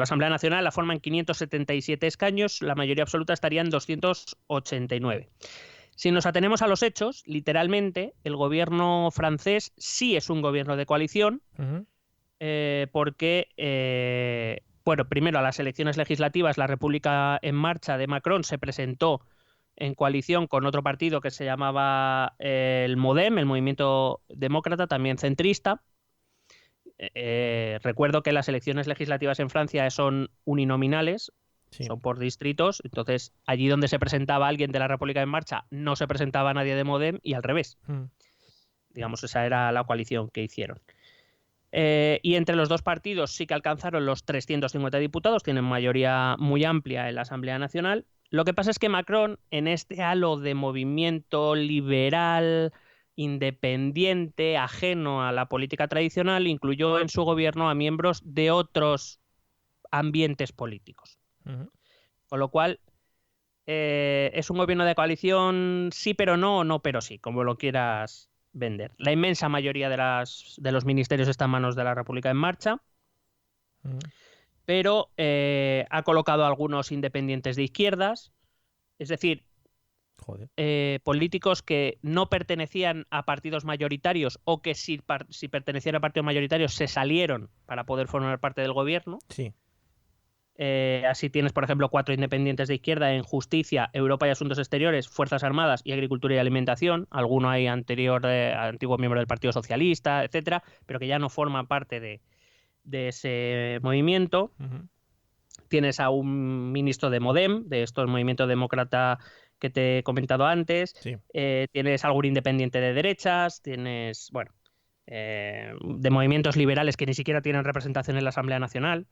Asamblea Nacional la forman 577 escaños, la mayoría absoluta estaría en 289. Si nos atenemos a los hechos, literalmente, el gobierno francés sí es un gobierno de coalición, porque, primero a las elecciones legislativas, la República en Marcha de Macron se presentó en coalición con otro partido que se llamaba el MoDem, el Movimiento Demócrata, también centrista. Recuerdo que las elecciones legislativas en Francia son uninominales, son por distritos, entonces allí donde se presentaba alguien de la República en Marcha no se presentaba nadie de MoDem y al revés. Digamos, esa era la coalición que hicieron. Y entre los dos partidos sí que alcanzaron los 350 diputados, tienen mayoría muy amplia en la Asamblea Nacional, Lo que pasa es que Macron, en este halo de movimiento liberal, independiente, ajeno a la política tradicional, incluyó en su gobierno a miembros de otros ambientes políticos. Con lo cual, es un gobierno de coalición sí pero no, o no pero sí, como lo quieras vender. La inmensa mayoría de los ministerios está en manos de la República en Marcha, pero ha colocado a algunos independientes de izquierdas, es decir, políticos que no pertenecían a partidos mayoritarios o que si pertenecían a partidos mayoritarios se salieron para poder formar parte del gobierno. Sí. Así tienes, por ejemplo, 4 independientes de izquierda en Justicia, Europa y Asuntos Exteriores, Fuerzas Armadas y Agricultura y Alimentación. Alguno hay antiguo miembro del Partido Socialista, etcétera, pero que ya no forman parte de ese movimiento. Tienes a un ministro de Modem, de estos movimientos demócrata que te he comentado antes. Sí. Tienes algún independiente de derechas, tienes, bueno, de movimientos liberales que ni siquiera tienen representación en la Asamblea Nacional.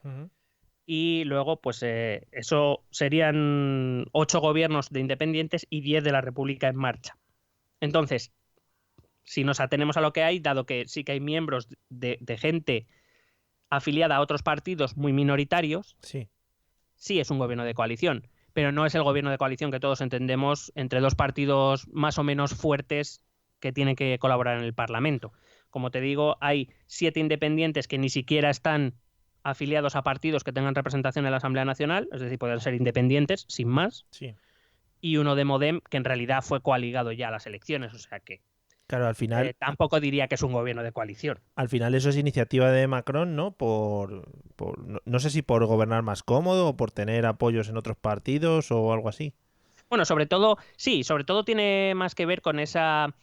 Y luego, pues eso serían 8 gobiernos de independientes y 10 de la República en Marcha. Entonces, si nos atenemos a lo que hay, dado que sí que hay miembros de gente afiliada a otros partidos muy minoritarios, sí es un gobierno de coalición, pero no es el gobierno de coalición que todos entendemos entre 2 partidos más o menos fuertes que tienen que colaborar en el Parlamento. Como te digo, hay 7 independientes que ni siquiera están afiliados a partidos que tengan representación en la Asamblea Nacional, es decir, pueden ser independientes, sin más, y uno de Modem, que en realidad fue coaligado ya a las elecciones, o sea que claro, al final tampoco diría que es un gobierno de coalición. Al final eso es iniciativa de Macron, ¿no? No sé si por gobernar más cómodo o por tener apoyos en otros partidos o algo así. Bueno, sobre todo tiene más que ver con esa...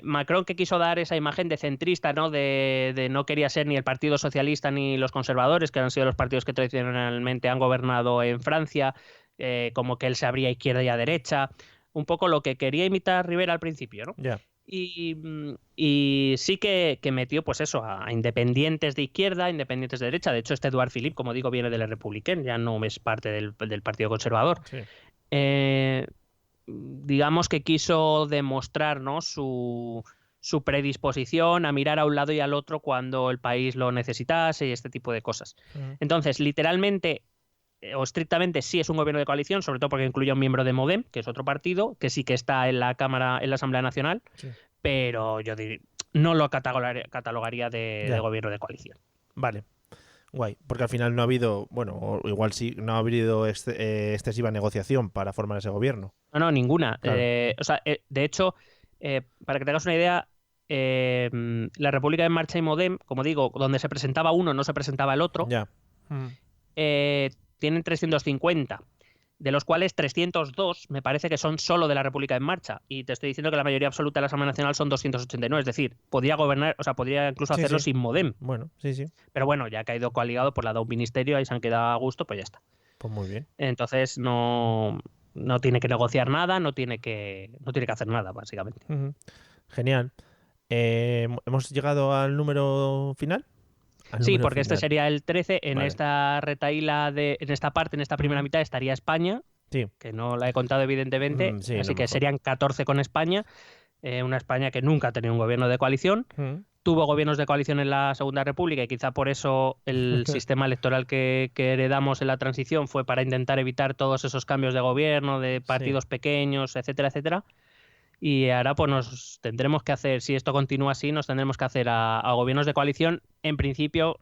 Macron, que quiso dar esa imagen de centrista, ¿no? De no quería ser ni el Partido Socialista ni los conservadores, que han sido los partidos que tradicionalmente han gobernado en Francia, como que él se abría a izquierda y a derecha, un poco lo que quería imitar Rivera al principio, ¿no? Yeah. Y sí que metió, pues eso, a independientes de izquierda, independientes de derecha. De hecho, este Edouard Philippe, como digo, viene del Republicano, ya no es parte del Partido Conservador. Sí. Digamos que quiso demostrar, ¿no?, su predisposición a mirar a un lado y al otro cuando el país lo necesitase y este tipo de cosas. Entonces, literalmente o estrictamente sí es un gobierno de coalición, sobre todo porque incluye a un miembro de Modem, que es otro partido, que sí que está en la Cámara, en la Asamblea Nacional, pero yo no lo catalogaría de gobierno de coalición. Vale. Guay, porque al final no ha habido, bueno, o igual sí, no ha habido excesiva negociación para formar ese gobierno. No, ninguna. Claro. De hecho, para que te hagas una idea, la República en Marcha y Modem, como digo, donde se presentaba uno, no se presentaba el otro, tienen 350, de los cuales 302 me parece que son solo de la República en Marcha. Y te estoy diciendo que la mayoría absoluta de la Asamblea Nacional son 289, es decir, podría gobernar, o sea, podría incluso hacerlo sin Modem. Bueno, sí. Pero bueno, ya que ha ido coaligado, pues le ha dado un ministerio, ahí se han quedado a gusto, pues ya está. Pues muy bien. Entonces no tiene que negociar nada, no tiene que hacer nada, básicamente. Genial. ¿Hemos llegado al número final? Sí, porque este sería el 13. En esta retaíla, en esta parte, en esta primera mitad, estaría España, que no la he contado evidentemente, así que serían 14 con España, una España que nunca ha tenido un gobierno de coalición. Tuvo gobiernos de coalición en la Segunda República y quizá por eso el sistema electoral que heredamos en la transición fue para intentar evitar todos esos cambios de gobierno, de partidos pequeños, etcétera, etcétera. Y ahora pues nos tendremos que hacer, si esto continúa así, nos tendremos que hacer a gobiernos de coalición. En principio,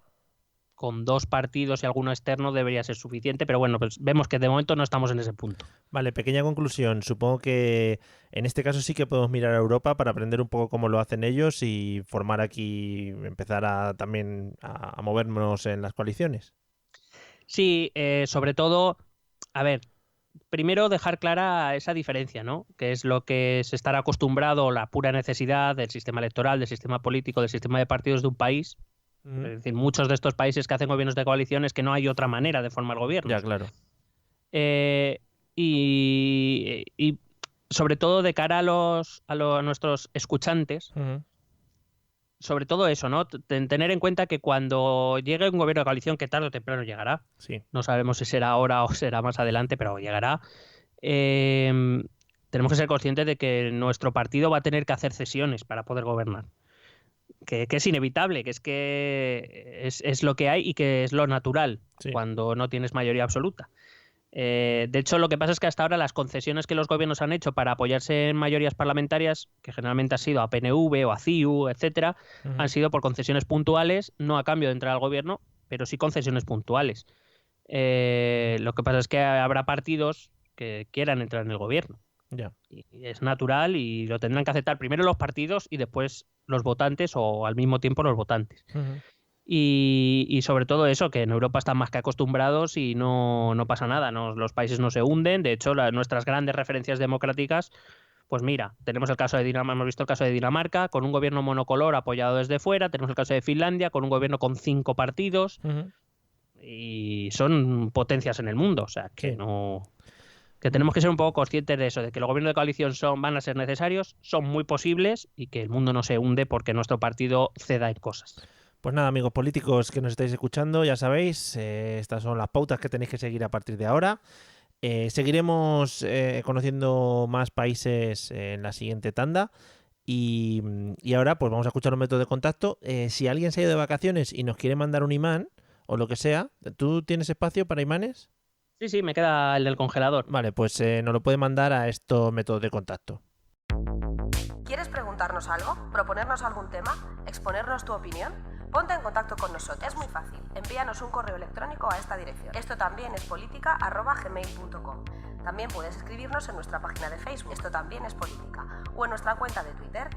con 2 partidos y alguno externo debería ser suficiente, pero bueno, pues vemos que de momento no estamos en ese punto. Vale, pequeña conclusión. Supongo que en este caso sí que podemos mirar a Europa para aprender un poco cómo lo hacen ellos y formar aquí, empezar también a movernos en las coaliciones. Sí, sobre todo, a ver, primero dejar clara esa diferencia, ¿no? Que es lo que se estará acostumbrado, la pura necesidad del sistema electoral, del sistema político, del sistema de partidos de un país. Es decir, muchos de estos países que hacen gobiernos de coalición es que no hay otra manera de formar gobiernos. Ya, claro. Y sobre todo de cara a nuestros escuchantes, sobre todo eso, ¿no? Tener en cuenta que cuando llegue un gobierno de coalición, que tarde o temprano llegará, no sabemos si será ahora o será más adelante, pero llegará, tenemos que ser conscientes de que nuestro partido va a tener que hacer cesiones para poder gobernar. Que es inevitable, que es lo que hay y que es lo natural cuando no tienes mayoría absoluta. De hecho, lo que pasa es que hasta ahora las concesiones que los gobiernos han hecho para apoyarse en mayorías parlamentarias, que generalmente ha sido a PNV o a CiU, etcétera, han sido por concesiones puntuales, no a cambio de entrar al gobierno, pero sí concesiones puntuales. Lo que pasa es que habrá partidos que quieran entrar en el gobierno. Ya. Y es natural y lo tendrán que aceptar primero los partidos y después los votantes o al mismo tiempo los votantes. Y sobre todo eso, que en Europa están más que acostumbrados y no pasa nada, los países no se hunden. De hecho, nuestras grandes referencias democráticas, pues mira, tenemos el caso de Dinamarca, hemos visto el caso de Dinamarca con un gobierno monocolor apoyado desde fuera, tenemos el caso de Finlandia con un gobierno con 5 partidos y son potencias en el mundo, o sea, que que tenemos que ser un poco conscientes de eso, de que los gobiernos de coalición van a ser necesarios, son muy posibles y que el mundo no se hunde porque nuestro partido ceda en cosas. Pues nada, amigos políticos que nos estáis escuchando, ya sabéis, estas son las pautas que tenéis que seguir a partir de ahora. Seguiremos conociendo más países en la siguiente tanda y ahora pues vamos a escuchar los métodos de contacto. Si alguien se ha ido de vacaciones y nos quiere mandar un imán o lo que sea, ¿tú tienes espacio para imanes? Sí, me queda el del congelador. Vale, pues nos lo puede mandar a estos métodos de contacto. ¿Quieres preguntarnos algo? ¿Proponernos algún tema? ¿Exponernos tu opinión? Ponte en contacto con nosotros. Es muy fácil. Envíanos un correo electrónico a esta dirección. Esto también es política@gmail.com. También puedes escribirnos en nuestra página de Facebook, Esto también es política, o en nuestra cuenta de Twitter,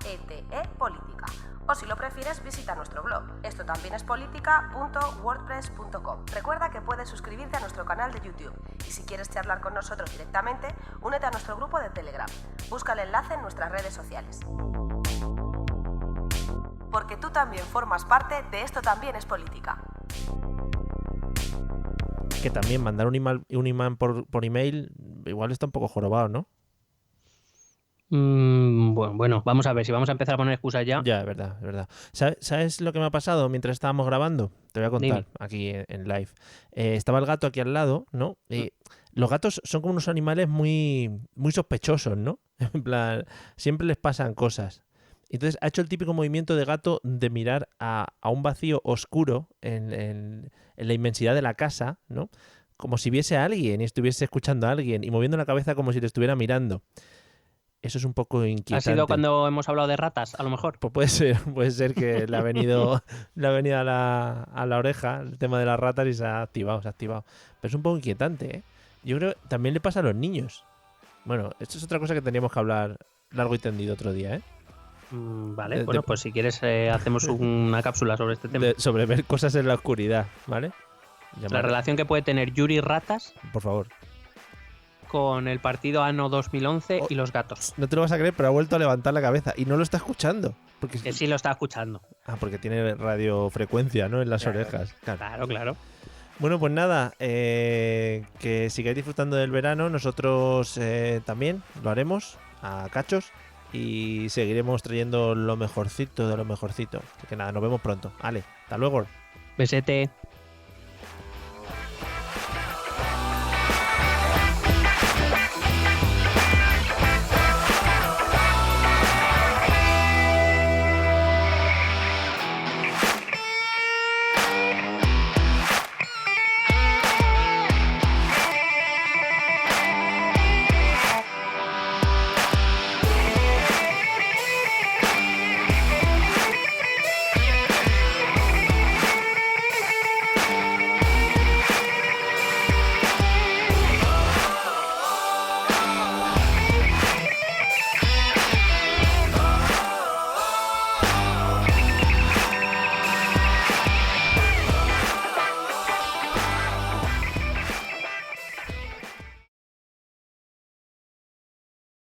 @etepolítica. O si lo prefieres, visita nuestro blog, estotambiénespolitica.wordpress.com. Recuerda que puedes suscribirte a nuestro canal de YouTube y si quieres charlar con nosotros directamente, únete a nuestro grupo de Telegram. Busca el enlace en nuestras redes sociales. Porque tú también formas parte de Esto también es política. Que también mandar un imán por email igual está un poco jorobado, ¿no? Bueno, vamos a ver, si vamos a empezar a poner excusas ya. Ya, es verdad. ¿Sabes lo que me ha pasado mientras estábamos grabando? Te voy a contar. Dime. Aquí en live. Estaba el gato aquí al lado, ¿no? Y los gatos son como unos animales muy, muy sospechosos, ¿no? En plan, siempre les pasan cosas. Entonces ha hecho el típico movimiento de gato de mirar a un vacío oscuro en la inmensidad de la casa, ¿no? Como si viese a alguien y estuviese escuchando a alguien y moviendo la cabeza como si te estuviera mirando. Eso es un poco inquietante. ¿Ha sido cuando hemos hablado de ratas, a lo mejor? Pues puede ser que le ha venido a la oreja el tema de las ratas y se ha activado. Pero es un poco inquietante, ¿eh? Yo creo que también le pasa a los niños. Bueno, esto es otra cosa que teníamos que hablar largo y tendido otro día, ¿eh? Vale, bueno, pues si quieres hacemos una cápsula sobre este tema. Sobre ver cosas en la oscuridad, ¿vale? La relación que puede tener Yuri Ratas, por favor, con el partido Anno 2011 y los gatos. No te lo vas a creer, pero ha vuelto a levantar la cabeza y no lo está escuchando. Porque que sí lo está escuchando. Porque tiene radiofrecuencia, ¿no? En las orejas. Claro. Bueno, pues nada, que sigáis disfrutando del verano. Nosotros también lo haremos a cachos y seguiremos trayendo lo mejorcito de lo mejorcito. Así que nada, nos vemos pronto. Ale, hasta luego. Besete.